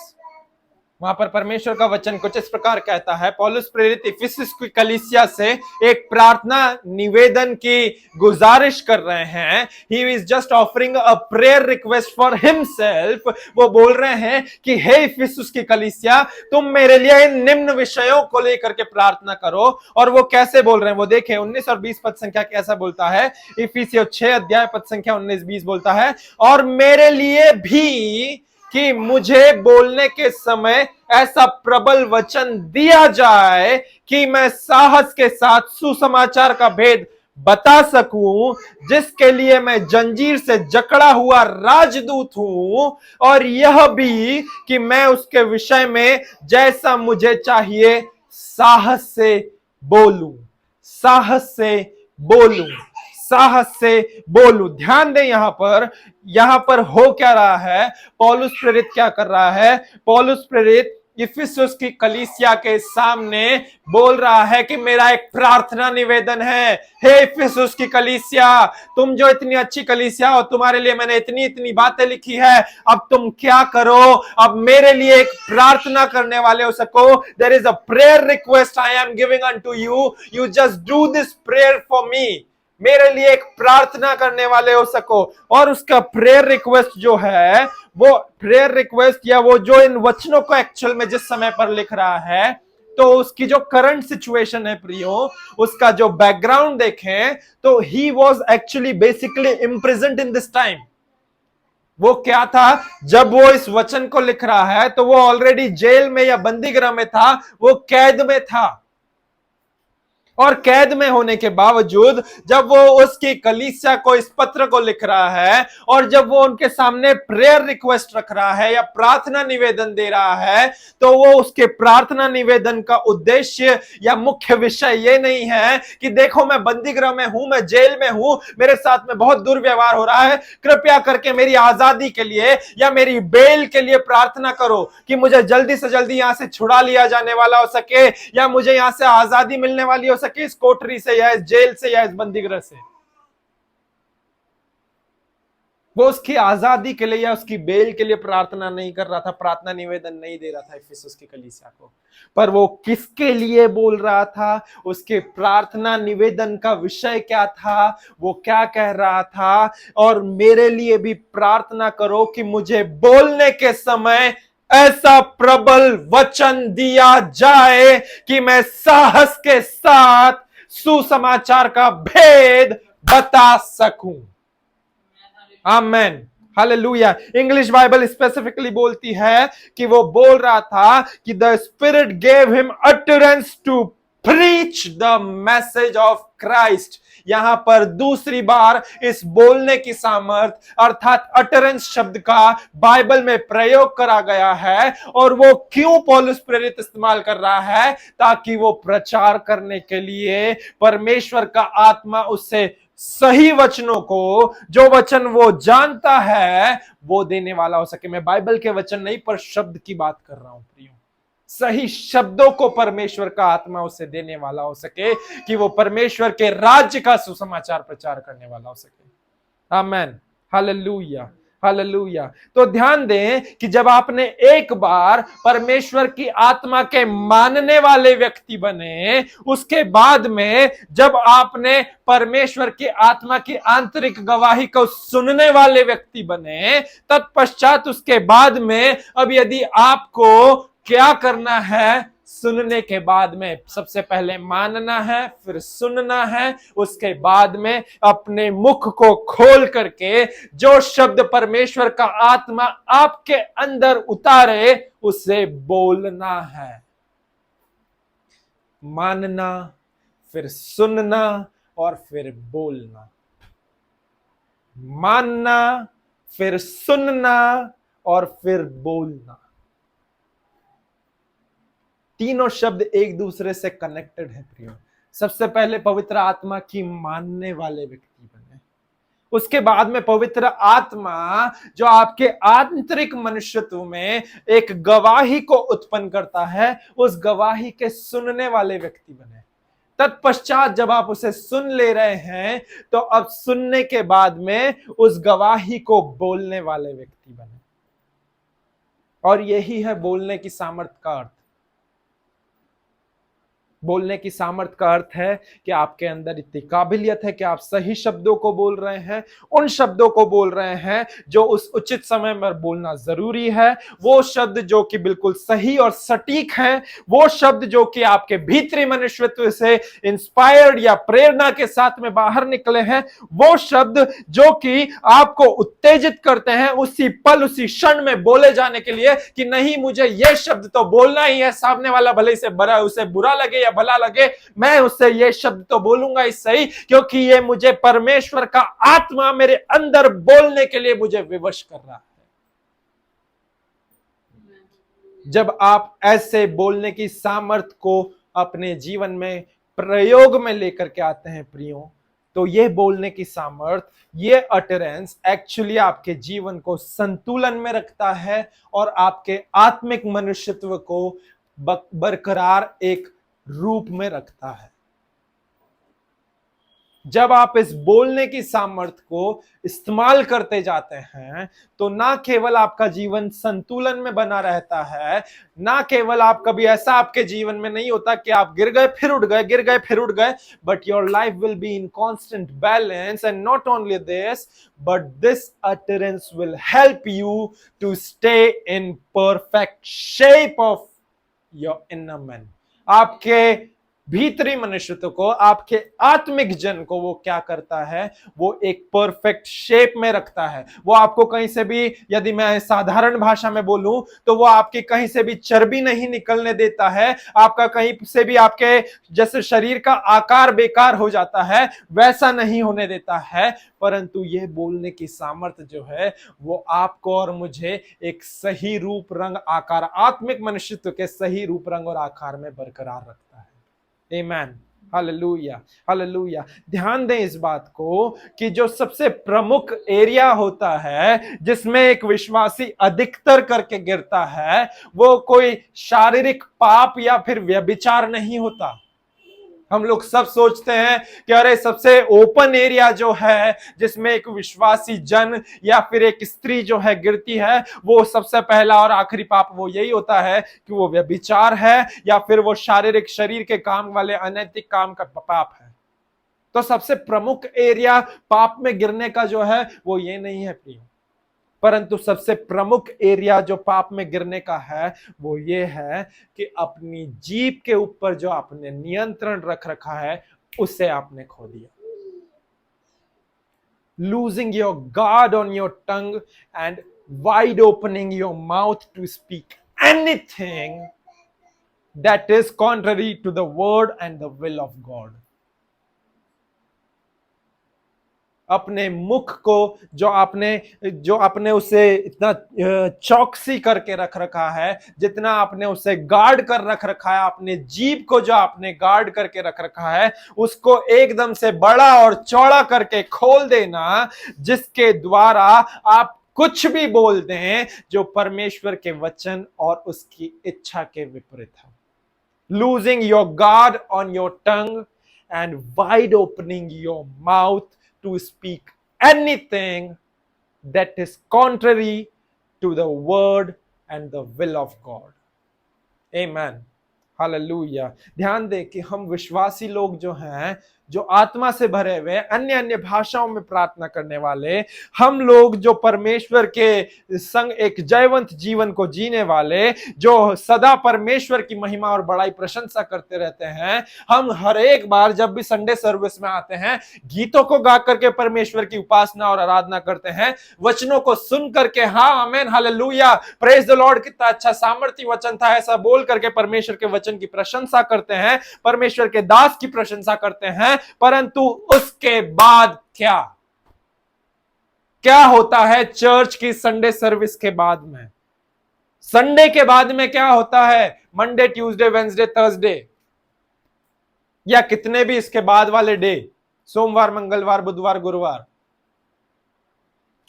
S1: वहां पर परमेश्वर का वचन कुछ इस प्रकार कहता है। पौलुस प्रेरित इफिसुस की कलीसिया से एक प्रार्थना निवेदन की गुजारिश कर रहे हैं। He is just offering a prayer request for himself। वो बोल रहे हैं कि हे इफिसुस की कलीसिया, तुम मेरे लिए इन निम्न विषयों को लेकर के प्रार्थना करो। और वो कैसे बोल रहे हैं वो देखें। 19 और 20 पद संख्या कैसा बोलता है। इफिसियों 6 अध्याय पद संख्या 19-20 बोलता है, और मेरे लिए भी कि मुझे बोलने के समय ऐसा प्रबल वचन दिया जाए कि मैं साहस के साथ सुसमाचार का भेद बता सकूं, जिसके लिए मैं जंजीर से जकड़ा हुआ राजदूत हूं, और यह भी कि मैं उसके विषय में जैसा मुझे चाहिए साहस से बोलूं, साहस से बोलूं, साहस से बोलूं। ध्यान दें, यहां पर हो क्या रहा है। पौलुस प्रेरित क्या कर रहा है। पौलुस प्रेरित इफिसुस की कलीसिया के सामने बोल रहा है कि मेरा एक प्रार्थना निवेदन है। हे इफिसुस की कलीसिया, तुम जो इतनी अच्छी कलीसिया हो, तुम्हारे लिए मैंने इतनी इतनी बातें लिखी है, अब तुम क्या करो, अब मेरे लिए एक प्रार्थना करने वाले हो सको। There is a prayer request I am giving unto you, you just do this prayer for me. मेरे लिए एक प्रार्थना करने वाले हो सको। और उसका प्रेयर रिक्वेस्ट जो है वो प्रेयर रिक्वेस्ट या वो जो इन वचनों को एक्चुअल में जिस समय पर लिख रहा है, तो उसकी जो करंट सिचुएशन है प्रियो, उसका जो बैकग्राउंड देखें तो he was actually basically imprisoned in this time. वो क्या था, जब वो इस वचन को लिख रहा है तो वो ऑलरेडी जेल में या बंदीगृह में था, वो कैद में था। और कैद में होने के बावजूद जब वो उसकी कलीसिया को इस पत्र को लिख रहा है और जब वो उनके सामने प्रेयर रिक्वेस्ट रख रहा है या प्रार्थना निवेदन दे रहा है, तो वो उसके प्रार्थना निवेदन का उद्देश्य या मुख्य विषय ये नहीं है कि देखो मैं बंदीगृह में हूं, मैं जेल में हूं, मेरे साथ में बहुत दुर्व्यवहार हो रहा है, कृपया करके मेरी आजादी के लिए या मेरी बेल के लिए प्रार्थना करो कि मुझे जल्दी से जल्दी यहां से छुड़ा लिया जाने वाला हो सके या मुझे यहां से आजादी मिलने वाली हो सके, इस कोठरी से या इस जेल से या इस बंदीगृह से। वो उसकी आजादी के लिए या उसकी बेल के लिए प्रार्थना नहीं कर रहा था, प्रार्थना निवेदन नहीं दे रहा था इफिसुस की कलीसिया को, पर वो किसके लिए बोल रहा था, उसके प्रार्थना निवेदन का विषय क्या था, वो क्या कह रहा था, और मेरे लिए भी प्रार्थना करो कि मुझे बोलने के समय ऐसा प्रबल वचन दिया जाए कि मैं साहस के साथ सुसमाचार का भेद बता सकूं। Amen, hallelujah. English Bible specifically बोलती है कि वो बोल रहा था कि the spirit gave him utterance to preach the message of Christ. यहां पर दूसरी बार इस बोलने की सामर्थ अर्थात अटरेंस शब्द का बाइबल में प्रयोग करा गया है। और वो क्यों पौलुस प्रेरित इस्तेमाल कर रहा है, ताकि वो प्रचार करने के लिए परमेश्वर का आत्मा उससे सही वचनों को, जो वचन वो जानता है, वो देने वाला हो सके। मैं बाइबल के वचन नहीं पर शब्द की बात कर रहा हूं प्रियो। सही शब्दों को परमेश्वर का आत्मा उसे देने वाला हो सके कि वो परमेश्वर के राज्य का सुसमाचार प्रचार करने वाला हो सके। आमेन, हालेलुया, हालेलुया। तो ध्यान दें कि जब आपने एक बार परमेश्वर की आत्मा के मानने वाले व्यक्ति बने, उसके बाद में जब आपने परमेश्वर की आत्मा की आंतरिक गवाही को सुनने वाले व्यक्ति बने, तत्पश्चात उसके बाद में अब यदि आपको क्या करना है, सुनने के बाद में सबसे पहले मानना है, फिर सुनना है, उसके बाद में अपने मुख को खोल करके जो शब्द परमेश्वर का आत्मा आपके अंदर उतारे उसे बोलना है। मानना, फिर सुनना और फिर बोलना। मानना, फिर सुनना और फिर बोलना। तीनों शब्द एक दूसरे से कनेक्टेड है प्रियो। सबसे पहले पवित्र आत्मा की मानने वाले व्यक्ति बने, उसके बाद में पवित्र आत्मा जो आपके आंतरिक मनुष्यत्व में एक गवाही को उत्पन्न करता है, उस गवाही के सुनने वाले व्यक्ति बने। तत्पश्चात जब आप उसे सुन ले रहे हैं तो अब सुनने के बाद में उस गवाही को बोलने वाले व्यक्ति बने। और यही है बोलने की सामर्थ्य का अर्थ। बोलने की सामर्थ का अर्थ है कि आपके अंदर इतनी काबिलियत है कि आप सही शब्दों को बोल रहे हैं, उन शब्दों को बोल रहे हैं जो उस उचित समय में बोलना जरूरी है, वो शब्द जो कि बिल्कुल सही और सटीक हैं, वो शब्द जो कि आपके भीतरी मनुष्यत्व से इंस्पायर्ड या प्रेरणा के साथ में बाहर निकले हैं, वो शब्द जो कि आपको उत्तेजित करते हैं उसी पल उसी क्षण में बोले जाने के लिए कि नहीं, मुझे यह शब्द तो बोलना ही है, सामने वाला भले से बड़ा उसे बुरा लगे या भला लगे, मैं उससे ये शब्द तो बोलूंगा ही सही, क्योंकि ये मुझे परमेश्वर का आत्मा मेरे अंदर बोलने के लिए मुझे विवश कर रहा है। जब आप ऐसे बोलने की सामर्थ्य को अपने जीवन में प्रयोग में लेकर के आते हैं प्रियो, तो ये बोलने की सामर्थ्य, ये अटरेंस एक्चुअली आपके जीवन को संतुलन में रखता है और आपके आत्मिक मनुष्यत्व को बरकरार एक रूप में रखता है। जब आप इस बोलने की सामर्थ्य को इस्तेमाल करते जाते हैं तो ना केवल आपका जीवन संतुलन में बना रहता है, ना केवल आप कभी ऐसा आपके जीवन में नहीं होता कि आप गिर गए फिर उठ गए, गिर गए फिर उठ गए, but your life will be in constant balance and not only this but this utterance will help you to stay in perfect shape of your inner man. आपके भीतरी मनुष्यत्व को, आपके आत्मिक जन को वो क्या करता है, वो एक परफेक्ट शेप में रखता है। वो आपको कहीं से भी, यदि मैं साधारण भाषा में बोलूं तो वो आपकी कहीं से भी चर्बी नहीं निकलने देता है, आपका कहीं से भी आपके जैसे शरीर का आकार बेकार हो जाता है वैसा नहीं होने देता है, परंतु ये बोलने की सामर्थ्य जो है वो आपको और मुझे एक सही रूप रंग आकार, आत्मिक मनुष्यत्व के सही रूप रंग और आकार में बरकरार रखता है। आमेन, हालेलुया, हालेलुया। ध्यान दें इस बात को कि जो सबसे प्रमुख एरिया होता है जिसमें एक विश्वासी अधिकतर करके गिरता है वो कोई शारीरिक पाप या फिर व्यभिचार नहीं होता। हम लोग सब सोचते हैं कि अरे सबसे ओपन एरिया जो है जिसमें एक विश्वासी जन या फिर एक स्त्री जो है गिरती है, वो सबसे पहला और आखिरी पाप वो यही होता है कि वो व्यभिचार है या फिर वो शारीरिक शरीर के काम वाले अनैतिक काम का पाप है। तो सबसे प्रमुख एरिया पाप में गिरने का जो है वो ये नहीं है प्रियो, परंतु सबसे प्रमुख एरिया जो पाप में गिरने का है वो ये है कि अपनी जीभ के ऊपर जो आपने नियंत्रण रख रखा है उसे आपने खो दिया। Losing your guard on your tongue and wide opening your mouth to speak anything that is contrary to the word and the will of God. अपने मुख को जो आपने उसे इतना चौकसी करके रख रखा है, जितना आपने उसे गार्ड कर रख रखा है, अपने जीभ को जो आपने गार्ड करके रख रखा है उसको एकदम से बड़ा और चौड़ा करके खोल देना, जिसके द्वारा आप कुछ भी बोल दें जो परमेश्वर के वचन और उसकी इच्छा के विपरीत है। Losing your guard on your tongue and wide opening your mouth to speak anything that is contrary to the word and the will of God. Amen. Hallelujah. ध्यान दें कि हम विश्वासी लोग जो हैं, जो आत्मा से भरे हुए अन्य अन्य भाषाओं में प्रार्थना करने वाले, हम लोग जो परमेश्वर के संग एक जयवंत जीवन को जीने वाले, जो सदा परमेश्वर की महिमा और बड़ाई प्रशंसा करते रहते हैं, हम हर एक बार जब भी संडे सर्विस में आते हैं गीतों को गा करके परमेश्वर की उपासना और आराधना करते हैं, वचनों को सुन करके हाँ amen hallelujah praise the Lord कितना अच्छा सामर्थ्य वचन था ऐसा बोल करके परमेश्वर के वचन की प्रशंसा करते हैं, परमेश्वर के दास की प्रशंसा करते हैं, परंतु उसके बाद क्या होता है चर्च की संडे सर्विस के बाद में? संडे के बाद में क्या होता है? मंडे, ट्यूसडे, वेडनेसडे, थर्सडे या कितने भी इसके बाद वाले डे, सोमवार, मंगलवार, बुधवार, गुरुवार,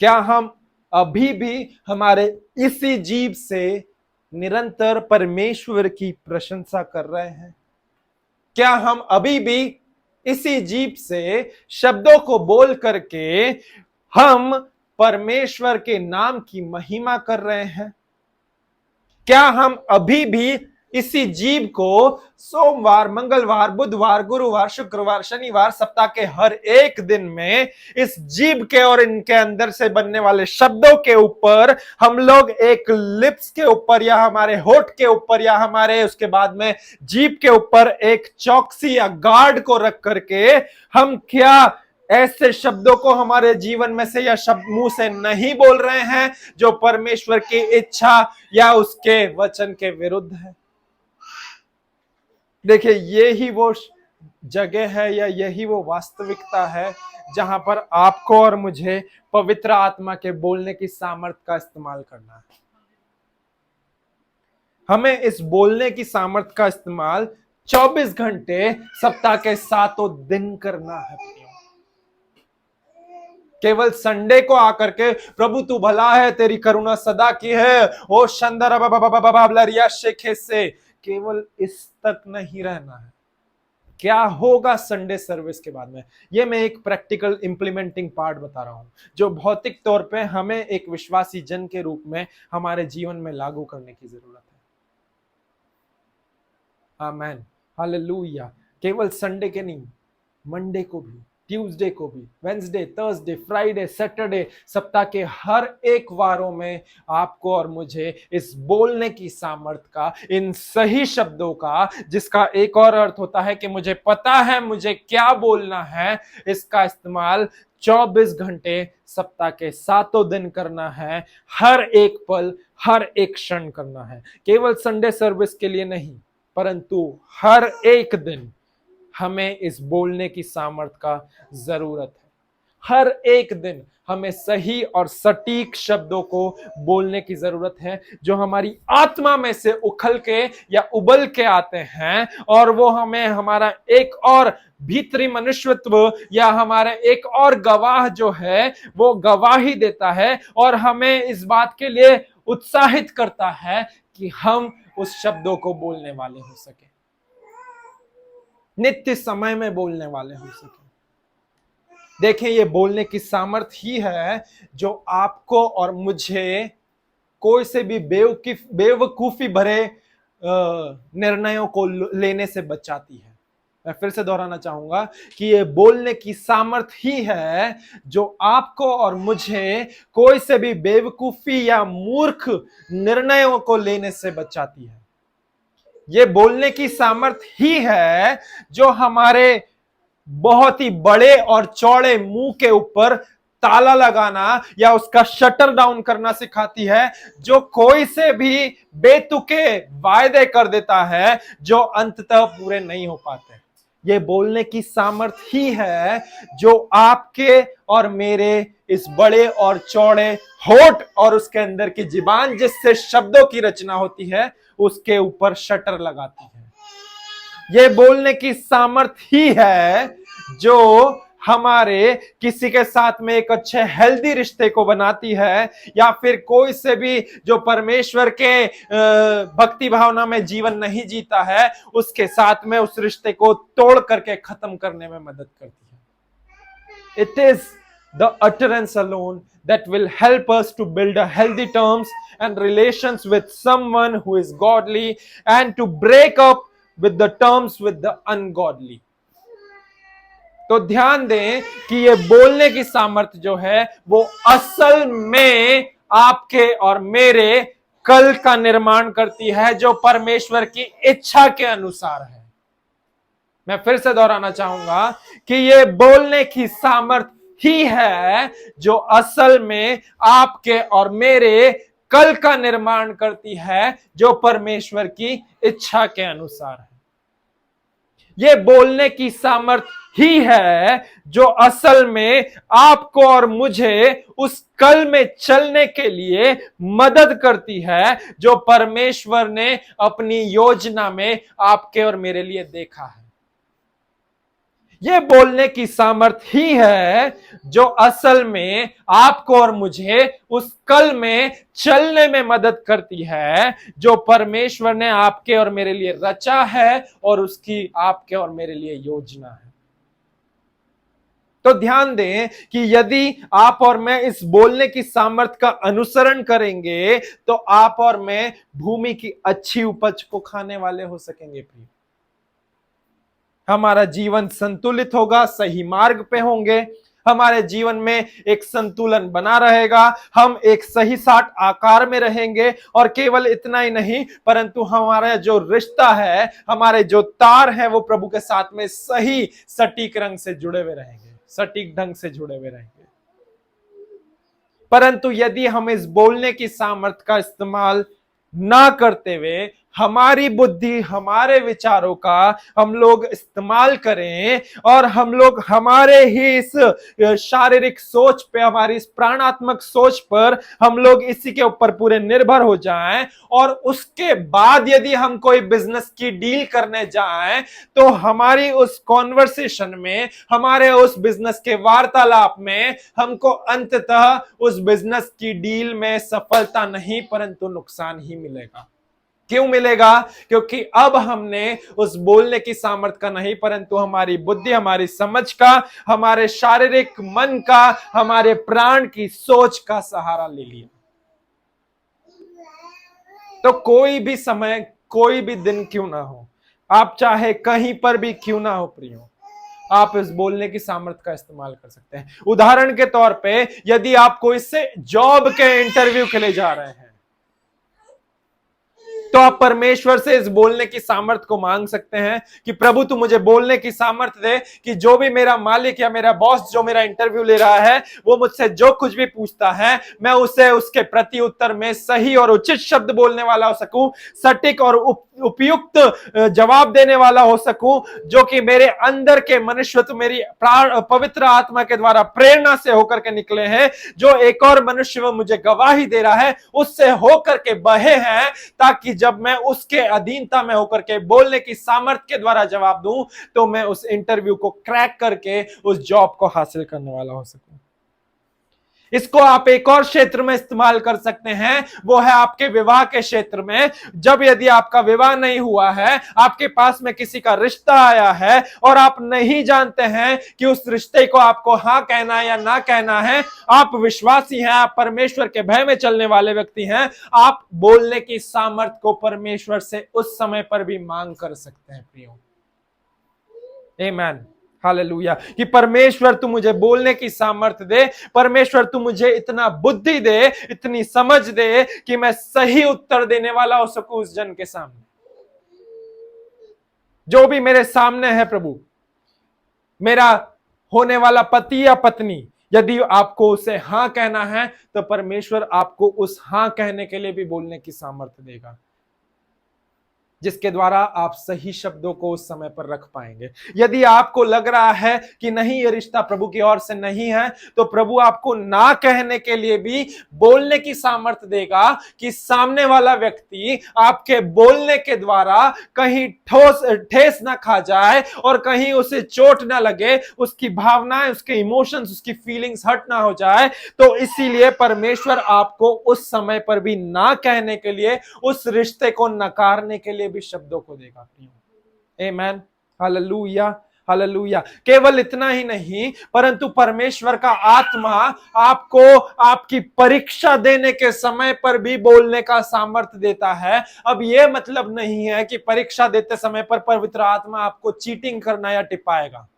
S1: क्या हम अभी भी हमारे इसी जीभ से निरंतर परमेश्वर की प्रशंसा कर रहे हैं? क्या हम अभी भी इसी जीभ से शब्दों को बोल करके हम परमेश्वर के नाम की महिमा कर रहे हैं? क्या हम अभी भी इसी जीभ को सोमवार, मंगलवार, बुधवार, गुरुवार, शुक्रवार, शनिवार, सप्ताह के हर एक दिन में इस जीभ के और इनके अंदर से बनने वाले शब्दों के ऊपर हम लोग एक लिप्स के ऊपर या हमारे होठ के ऊपर या हमारे उसके बाद में जीभ के ऊपर एक चौकसी या गार्ड को रख करके हम क्या ऐसे शब्दों को हमारे जीवन में से या शब्द मुंह से नहीं बोल रहे हैं जो परमेश्वर की इच्छा या उसके वचन के विरुद्ध है? देखिए ये ही वो जगह है या यही वो वास्तविकता है जहां पर आपको और मुझे पवित्र आत्मा के बोलने की सामर्थ्य का इस्तेमाल करना है। हमें इस बोलने की सामर्थ्य का इस्तेमाल 24 घंटे सप्ताह के 7 दिन करना है। केवल संडे को आकर के प्रभु तू भला है, तेरी करुणा सदा की है, ओ शंदर शेखे से केवल इस तक नहीं रहना है। क्या होगा संडे सर्विस के बाद में। ये मैं एक प्रैक्टिकल इंप्लीमेंटिंग पार्ट बता रहा हूं जो भौतिक तौर पे हमें एक विश्वासी जन के रूप में हमारे जीवन में लागू करने की जरूरत है। आमेन, हालेलुया। केवल संडे के नहीं, मंडे को भी, ट्यूसडे को भी, वेंसडे, थर्सडे, फ्राइडे, सैटरडे, सप्ताह के हर एक वारों में आपको और मुझे इस बोलने की सामर्थ का, इन सही शब्दों का, जिसका एक और अर्थ होता है कि मुझे पता है मुझे क्या बोलना है, इसका इस्तेमाल 24 घंटे सप्ताह के 7 दिन करना है। हर एक पल, हर एक क्षण करना है। केवल संडे सर्विस के लिए नहीं, परंतु हर एक दिन हमें इस बोलने की सामर्थ्य का जरूरत है। हर एक दिन हमें सही और सटीक शब्दों को बोलने की जरूरत है जो हमारी आत्मा में से उखल के या उबल के आते हैं, और वो हमें हमारा एक और भीतरी मनुष्यत्व या हमारा एक और गवाह जो है वो गवाही देता है और हमें इस बात के लिए उत्साहित करता है कि हम उस शब्दों को बोलने वाले हो सके, नित्य समय में बोलने वाले हो सके। देखें, ये बोलने की सामर्थ्य ही है जो आपको और मुझे कोई से भी बेवकूफी भरे निर्णयों को लेने से बचाती है। मैं फिर से दोहराना चाहूंगा कि ये बोलने की सामर्थ्य ही है जो आपको और मुझे कोई से भी बेवकूफी या मूर्ख निर्णयों को लेने से बचाती है। ये बोलने की सामर्थ्य ही है जो हमारे बहुत ही बड़े और चौड़े मुंह के ऊपर ताला लगाना या उसका शटर डाउन करना सिखाती है, जो कोई से भी बेतुके वायदे कर देता है जो अंततः पूरे नहीं हो पाते। ये बोलने की सामर्थ्य ही है जो आपके और मेरे इस बड़े और चौड़े होठ और उसके अंदर की जुबान जिससे शब्दों की रचना होती है उसके ऊपर शटर लगाती है। ये बोलने की सामर्थ्य ही है जो हमारे किसी के साथ में एक अच्छे हेल्दी रिश्ते को बनाती है, या फिर कोई से भी जो परमेश्वर के भक्ति भावना में जीवन नहीं जीता है उसके साथ में उस रिश्ते को तोड़ करके खत्म करने में मदद करती है। It is the utterance alone that will help us to build a healthy terms and relations with someone who is godly and to break up with the terms with the ungodly. तो ध्यान दें कि ये बोलने की सामर्थ्य जो है वो असल में आपके और मेरे कल का निर्माण करती है जो परमेश्वर की इच्छा के अनुसार है। मैं फिर से दोहराना चाहूंगा कि ये बोलने की सामर्थ्य ही है जो असल में आपके और मेरे कल का निर्माण करती है जो परमेश्वर की इच्छा के अनुसार है। ये बोलने की सामर्थ्य ही है जो असल में आपको और मुझे उस कल में चलने के लिए मदद करती है जो परमेश्वर ने अपनी योजना में आपके और मेरे लिए देखा है। ये बोलने की सामर्थ्य ही है जो असल में आपको और मुझे उस कल में चलने में मदद करती है जो परमेश्वर ने आपके और मेरे लिए रचा है और उसकी आपके और मेरे लिए योजना है। तो ध्यान दें कि यदि आप और मैं इस बोलने की सामर्थ्य का अनुसरण करेंगे तो आप और मैं भूमि की अच्छी उपज को खाने वाले हो सकेंगे। प्रिय, हमारा जीवन संतुलित होगा, सही मार्ग पे होंगे, हमारे जीवन में एक संतुलन बना रहेगा, हम एक सही साट आकार में रहेंगे, और केवल इतना ही नहीं परंतु हमारा जो रिश्ता है, हमारे जो तार हैं वो प्रभु के साथ में सही सटीक रंग से जुड़े हुए रहेंगे, सटीक ढंग से जुड़े हुए रहेंगे। परंतु यदि हम इस बोलने की सामर्थ्य का इस्तेमाल ना करते हुए हमारी बुद्धि, हमारे विचारों का हम लोग इस्तेमाल करें और हम लोग हमारे ही इस शारीरिक सोच पे, हमारी इस प्राणात्मक सोच पर हम लोग इसी के ऊपर पूरे निर्भर हो जाएं, और उसके बाद यदि हम कोई बिजनेस की डील करने जाएं तो हमारी उस कॉन्वर्सेशन में, हमारे उस बिजनेस के वार्तालाप में हमको अंततः उस बिजनेस की डील में सफलता नहीं परंतु नुकसान ही मिलेगा। क्यों मिलेगा? क्योंकि अब हमने उस बोलने की सामर्थ का नहीं, परंतु हमारी बुद्धि, हमारी समझ का, हमारे शारीरिक मन का, हमारे प्राण की सोच का सहारा ले लिया। तो कोई भी समय, कोई भी दिन क्यों ना हो, आप चाहे कहीं पर भी क्यों ना हो प्रियो, आप इस बोलने की सामर्थ का इस्तेमाल कर सकते हैं। उदाहरण के तौर पे यदि आप कोई से जॉब के इंटरव्यू के लिए जा रहे हैं, तो आप परमेश्वर से इस बोलने की सामर्थ को मांग सकते हैं कि प्रभु तू मुझे बोलने की सामर्थ दे कि जो भी मेरा मालिक या मेरा बॉस जो मेरा इंटरव्यू ले रहा है, वो मुझसे जो कुछ भी पूछता है, मैं उसे उसके प्रति उत्तर में सही और उचित शब्द बोलने वाला हो सकूं, सटीक और उपयुक्त जवाब देने वाला हो सकूं, जो कि मेरे अंदर के मनुष्यत्व, मेरी पवित्र आत्मा के द्वारा प्रेरणा से होकर के निकले हैं, जो एक और मनुष्य मुझे गवाही दे रहा है उससे होकर के बहे हैं, ताकि जब मैं उसके अधीनता में होकर के बोलने की सामर्थ्य के द्वारा जवाब दूं, तो मैं उस इंटरव्यू को क्रैक करके उस जॉब को हासिल करने वाला हो सकूं। इसको आप एक और क्षेत्र में इस्तेमाल कर सकते हैं, वो है आपके विवाह के क्षेत्र में। जब यदि आपका विवाह नहीं हुआ है, आपके पास में किसी का रिश्ता आया है और आप नहीं जानते हैं कि उस रिश्ते को आपको हाँ कहना है या ना कहना है, आप विश्वासी हैं, आप परमेश्वर के भय में चलने वाले व्यक्ति हैं, आप बोलने की सामर्थ्य को परमेश्वर से उस समय पर भी मांग कर सकते हैं प्रियो। आमीन, हालेलुया। कि परमेश्वर तू मुझे बोलने की सामर्थ्य दे, परमेश्वर तू मुझे इतना बुद्धि दे, इतनी समझ दे कि मैं सही उत्तर देने वाला हो सकूं उस जन के सामने, जो भी मेरे सामने है। प्रभु, मेरा होने वाला पति या पत्नी, यदि आपको उसे हां कहना है, तो परमेश्वर आपको उस हां कहने के लिए भी बोलने की सामर्थ्य देगा, जिसके द्वारा आप सही शब्दों को उस समय पर रख पाएंगे। यदि आपको लग रहा है कि नहीं, ये रिश्ता प्रभु की ओर से नहीं है, तो प्रभु आपको ना कहने के लिए भी बोलने की सामर्थ्य देगा कि सामने वाला व्यक्ति आपके बोलने के द्वारा कहीं ठेस ना खा जाए और कहीं उसे चोट ना लगे, उसकी भावनाएं, उसके इमोशंस, उसकी फीलिंग्स हर्ट ना हो जाए। तो इसीलिए परमेश्वर आपको उस समय पर भी ना कहने के लिए, उस रिश्ते को नकारने के लिए भी शब्दों को देगा। आमीन, हालेलुया, हालेलुया। केवल इतना ही नहीं, परंतु परमेश्वर का आत्मा आपको आपकी परीक्षा देने के समय पर भी बोलने का सामर्थ्य देता है। अब यह मतलब नहीं है कि परीक्षा देते समय पर पवित्र आत्मा आपको चीटिंग करना या टिपाएगा,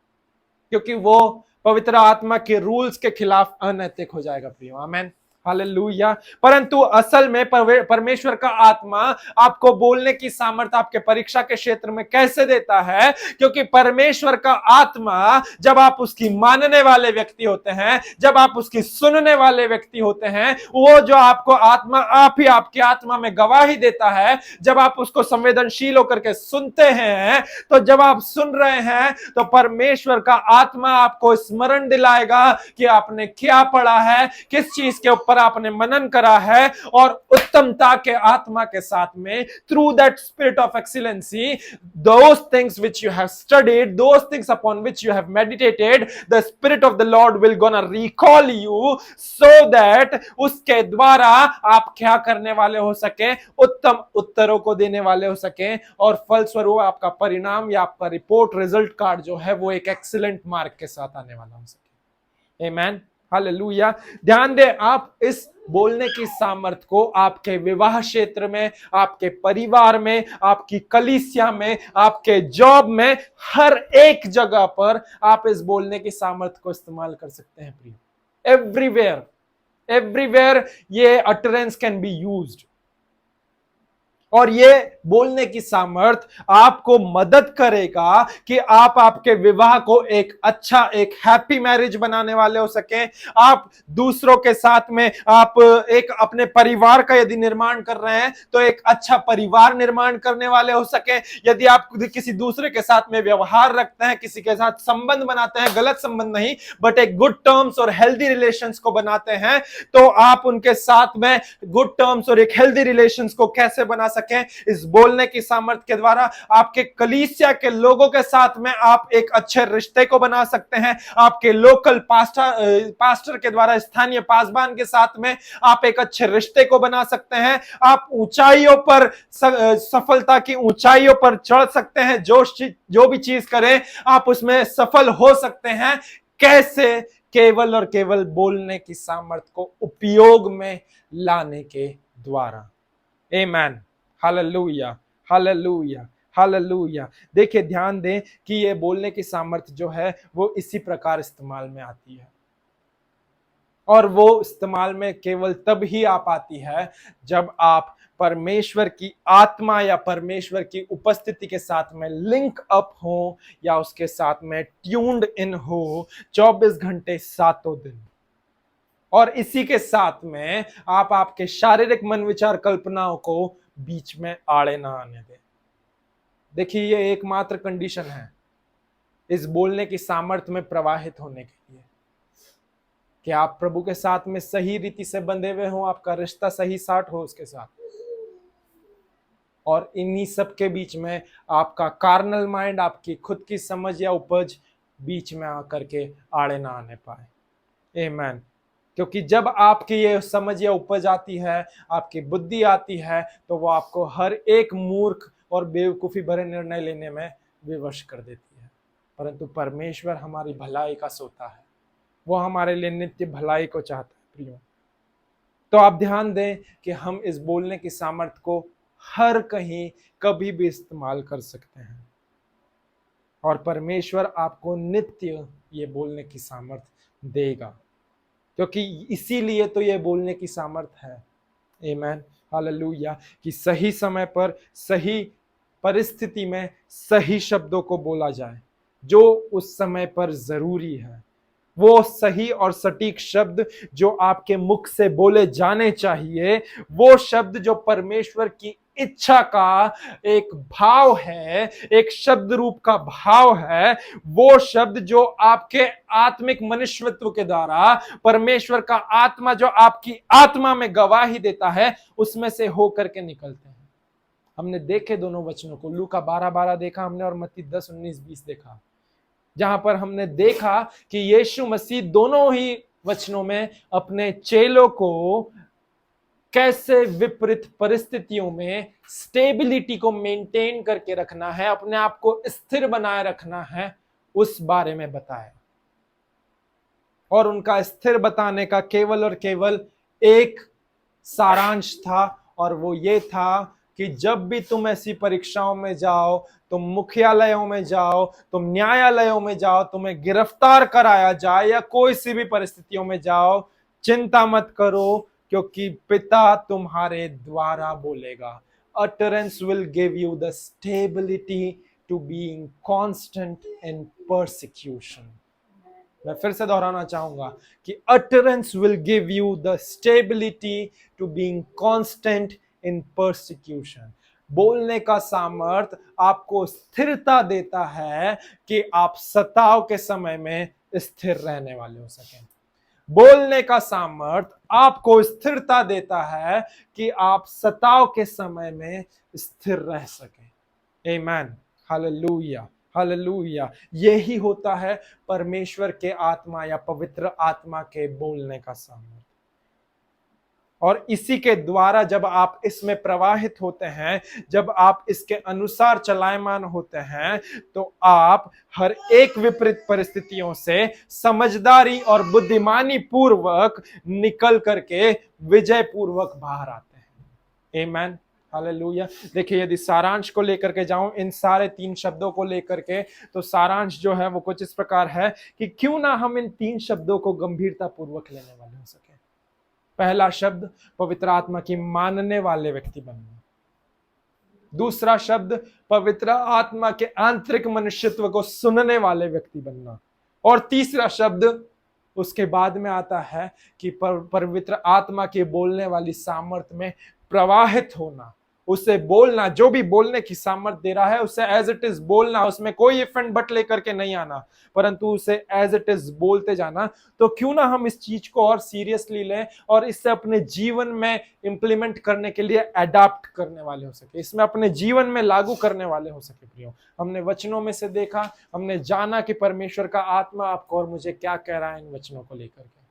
S1: क्योंकि वो पवित्र आत्मा के रूल्स के खिलाफ अनैतिक हो जाएगा प्रियो। आमीन, हालेलुया। परंतु असल में परमेश्वर का आत्मा आपको बोलने की सामर्थ्य आपके परीक्षा के क्षेत्र में कैसे देता है? क्योंकि परमेश्वर का आत्मा, जब आप उसकी मानने वाले व्यक्ति होते हैं, जब आप उसकी सुनने वाले व्यक्ति होते हैं, वो जो आपको आत्मा आप ही आपकी आत्मा में गवाही देता है, जब आप उसको संवेदनशील होकर के सुनते हैं, तो जब आप सुन रहे हैं तो परमेश्वर का आत्मा आपको स्मरण दिलाएगा कि आपने क्या पढ़ा है, किस चीज के ऊपर आपने मनन करा है, और उत्तमता के आत्मा के साथ में, through that spirit of excellency, those things which you have studied, those things upon which you have meditated, the spirit of the Lord will gonna recall you so that उसके द्वारा आप क्या करने वाले हो सके, उत्तम उत्तरों को देने वाले हो सके, और फलस्वरूप आपका परिणाम या आपका रिपोर्ट, रिजल्ट कार्ड जो है, वो एक एक्सीलेंट मार्क के साथ आने वाला हो सके। आमीन, हालेलुया। ध्यान दे, आप इस बोलने की सामर्थ्य को आपके विवाह क्षेत्र में, आपके परिवार में, आपकी कलीसिया में, आपके जॉब में, हर एक जगह पर आप इस बोलने की सामर्थ्य को इस्तेमाल कर सकते हैं प्रिय। एवरीवेयर ये अटरेंस कैन बी यूज्ड। और ये बोलने की सामर्थ्य आपको मदद करेगा कि आप आपके विवाह को एक अच्छा, एक हैप्पी मैरिज बनाने वाले हो सके। आप दूसरों के साथ में, आप एक अपने परिवार का यदि निर्माण कर रहे हैं, तो एक अच्छा परिवार निर्माण करने वाले हो सके। यदि आप किसी दूसरे के साथ में व्यवहार रखते हैं, किसी के साथ संबंध बनाते हैं, गलत संबंध नहीं, बट एक गुड टर्म्स और हेल्दी रिलेशंस को बनाते हैं, तो आप उनके साथ में गुड टर्म्स और एक हेल्दी रिलेशंस को कैसे बना सकते सकें। इस बोलने की सामर्थ के द्वारा आपके कलीसिया के लोगों के साथ में आप एक अच्छे रिश्ते को बना सकते हैं। आपके लोकल पास्टर के द्वारा, स्थानीय पासबान के साथ में आप एक अच्छे रिश्ते को बना सकते हैं। आप ऊंचाइयों पर, सफलता की ऊंचाइयों पर चढ़ सकते हैं। जो भी चीज करें आप उसमें सफल हो सकते हैं। कैसे? केवल और केवल बोलने की सामर्थ्य को उपयोग में लाने के द्वारा। आमेन, हालेलुया, हालेलुया, हालेलुया। देखिए, ध्यान दें कि ये बोलने की सामर्थ्य जो है वो इसी प्रकार इस्तेमाल में आती है, और वो इस्तेमाल में केवल तब ही आ पाती है जब आप परमेश्वर की आत्मा या परमेश्वर की उपस्थिति के साथ में लिंक अप हो, या उसके साथ में ट्यून्ड इन हो 24 घंटे 7 दिन। और इसी के साथ में आप आपके शारीरिक मन विचार कल्पनाओं को बीच में आड़े ना आने दें। देखिए, ये एकमात्र कंडीशन है इस बोलने की सामर्थ्य में प्रवाहित होने के लिए, कि आप प्रभु के साथ में सही रीति से बंधे हुए हो, आपका रिश्ता सही साठ हो उसके साथ, और इन्हीं सब के बीच में आपका कार्नल माइंड, आपकी खुद की समझ या उपज बीच में आकर के आड़े ना आने पाए। आमेन। क्योंकि जब आपकी ये समझ या उपज आती है, आपकी बुद्धि आती है, तो वो आपको हर एक मूर्ख और बेवकूफी भरे निर्णय लेने में विवश कर देती है। परंतु परमेश्वर हमारी भलाई का सोता है, वो हमारे लिए नित्य भलाई को चाहता है प्रियो। तो आप ध्यान दें कि हम इस बोलने की सामर्थ्य को हर कहीं कभी भी इस्तेमाल कर सकते हैं, और परमेश्वर आपको नित्य ये बोलने की सामर्थ्य देगा, क्योंकि इसीलिए तो ये बोलने की सामर्थ्य है। आमेन, हालेलुया, कि सही समय पर सही परिस्थिति में सही शब्दों को बोला जाए जो उस समय पर जरूरी है। वो सही और सटीक शब्द जो आपके मुख से बोले जाने चाहिए, वो शब्द जो परमेश्वर की इच्छा का एक भाव है, एक शब्द रूप का भाव है, वो शब्द जो आपके आत्मिक मनुष्यत्व के द्वारा परमेश्वर का आत्मा जो आपकी आत्मा में गवाही देता है, उसमें से होकर के निकलते हैं। हमने देखे दोनों वचनों को, लूका 12:12 देखा हमने, और मत्ती 10:19-20 देखा, जहां पर हमने देखा कि यीशु मसीह दोनों ही वचनों में अपने चेलों को कैसे विपरीत परिस्थितियों में स्टेबिलिटी को मेंटेन करके रखना है, अपने आप को स्थिर बनाए रखना है, उस बारे में बताया। और उनका स्थिर बताने का केवल और केवल एक सारांश था, और वो ये था कि जब भी तुम ऐसी परीक्षाओं में जाओ, तुम मुख्यालयों में जाओ, तुम न्यायालयों में जाओ, तुम्हें गिरफ्तार कराया जाए या कोई सी भी परिस्थितियों में जाओ, चिंता मत करो, क्योंकि पिता तुम्हारे द्वारा बोलेगा। Utterance will give you the stability to being constant in persecution. मैं फिर से दोहराना चाहूंगा कि utterance will give you the stability to being constant in persecution. बोलने का सामर्थ्य आपको स्थिरता देता है कि आप सताव के समय में स्थिर रहने वाले हो सकें। बोलने का सामर्थ्य आपको स्थिरता देता है कि आप सताव के समय में स्थिर रह सकें। आमेन, हालेलुया, हालेलुया। यही होता है परमेश्वर के आत्मा या पवित्र आत्मा के बोलने का सामर्थ्य। और इसी के द्वारा जब आप इसमें प्रवाहित होते हैं, जब आप इसके अनुसार चलायमान होते हैं, तो आप हर एक विपरीत परिस्थितियों से समझदारी और बुद्धिमानी पूर्वक निकल करके विजय पूर्वक बाहर आते हैं। आमेन, हालेलुया। देखिए, यदि सारांश को लेकर के जाऊं, इन सारे 3 शब्दों को लेकर के, तो सारांश जो है वो कुछ इस प्रकार है कि क्यों ना हम इन 3 शब्दों को गंभीरता पूर्वक लेने वाले हो सके। पहला शब्द, पवित्र आत्मा की मानने वाले व्यक्ति बनना। दूसरा शब्द, पवित्र आत्मा के आंतरिक मनुष्यत्व को सुनने वाले व्यक्ति बनना। और तीसरा शब्द उसके बाद में आता है कि पवित्र आत्मा के बोलने वाली सामर्थ्य में प्रवाहित होना, उसे बोलना, जो भी बोलने की सामर्थ दे रहा है उसे एज इट इज बोलना, उसमें कोई इफ एंड बट लेकर के नहीं आना, परंतु उसे एज इट इज बोलते जाना। तो क्यों ना हम इस चीज को और सीरियसली लें और इससे अपने जीवन में इंप्लीमेंट करने के लिए अडॉप्ट करने वाले हो सके, इसमें अपने जीवन में लागू करने वाले हो सके। प्रियो, हमने वचनों में से देखा, हमने जाना कि परमेश्वर का आत्मा आपको और मुझे क्या कह रहा है इन वचनों को लेकर के।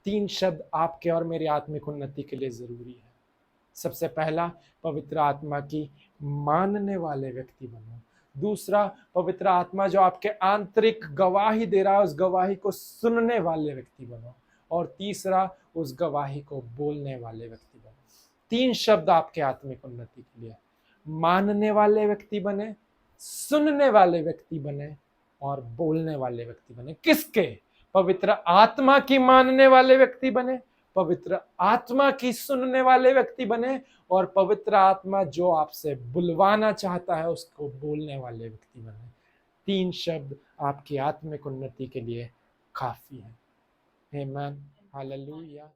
S1: 3 शब्द आपके और मेरी आत्मिक उन्नति के लिए जरूरी है। सबसे पहला, पवित्र आत्मा की मानने वाले व्यक्ति बनो। दूसरा, पवित्र आत्मा जो आपके आंतरिक गवाही दे रहा है उस गवाही को सुनने वाले व्यक्ति बनो। और तीसरा, उस गवाही को बोलने वाले व्यक्ति बनो। 3 शब्द आपके आत्मिक उन्नति के लिए, मानने वाले व्यक्ति बने, सुनने वाले व्यक्ति बने और बोलने वाले व्यक्ति बने। किसके? पवित्र आत्मा की मानने वाले व्यक्ति बने, पवित्र आत्मा की सुनने वाले व्यक्ति बने और पवित्र आत्मा जो आपसे बुलवाना चाहता है उसको बोलने वाले व्यक्ति बने। 3 शब्द आपकी आत्मिक उन्नति के लिए काफी है। आमेन, हालेलुया।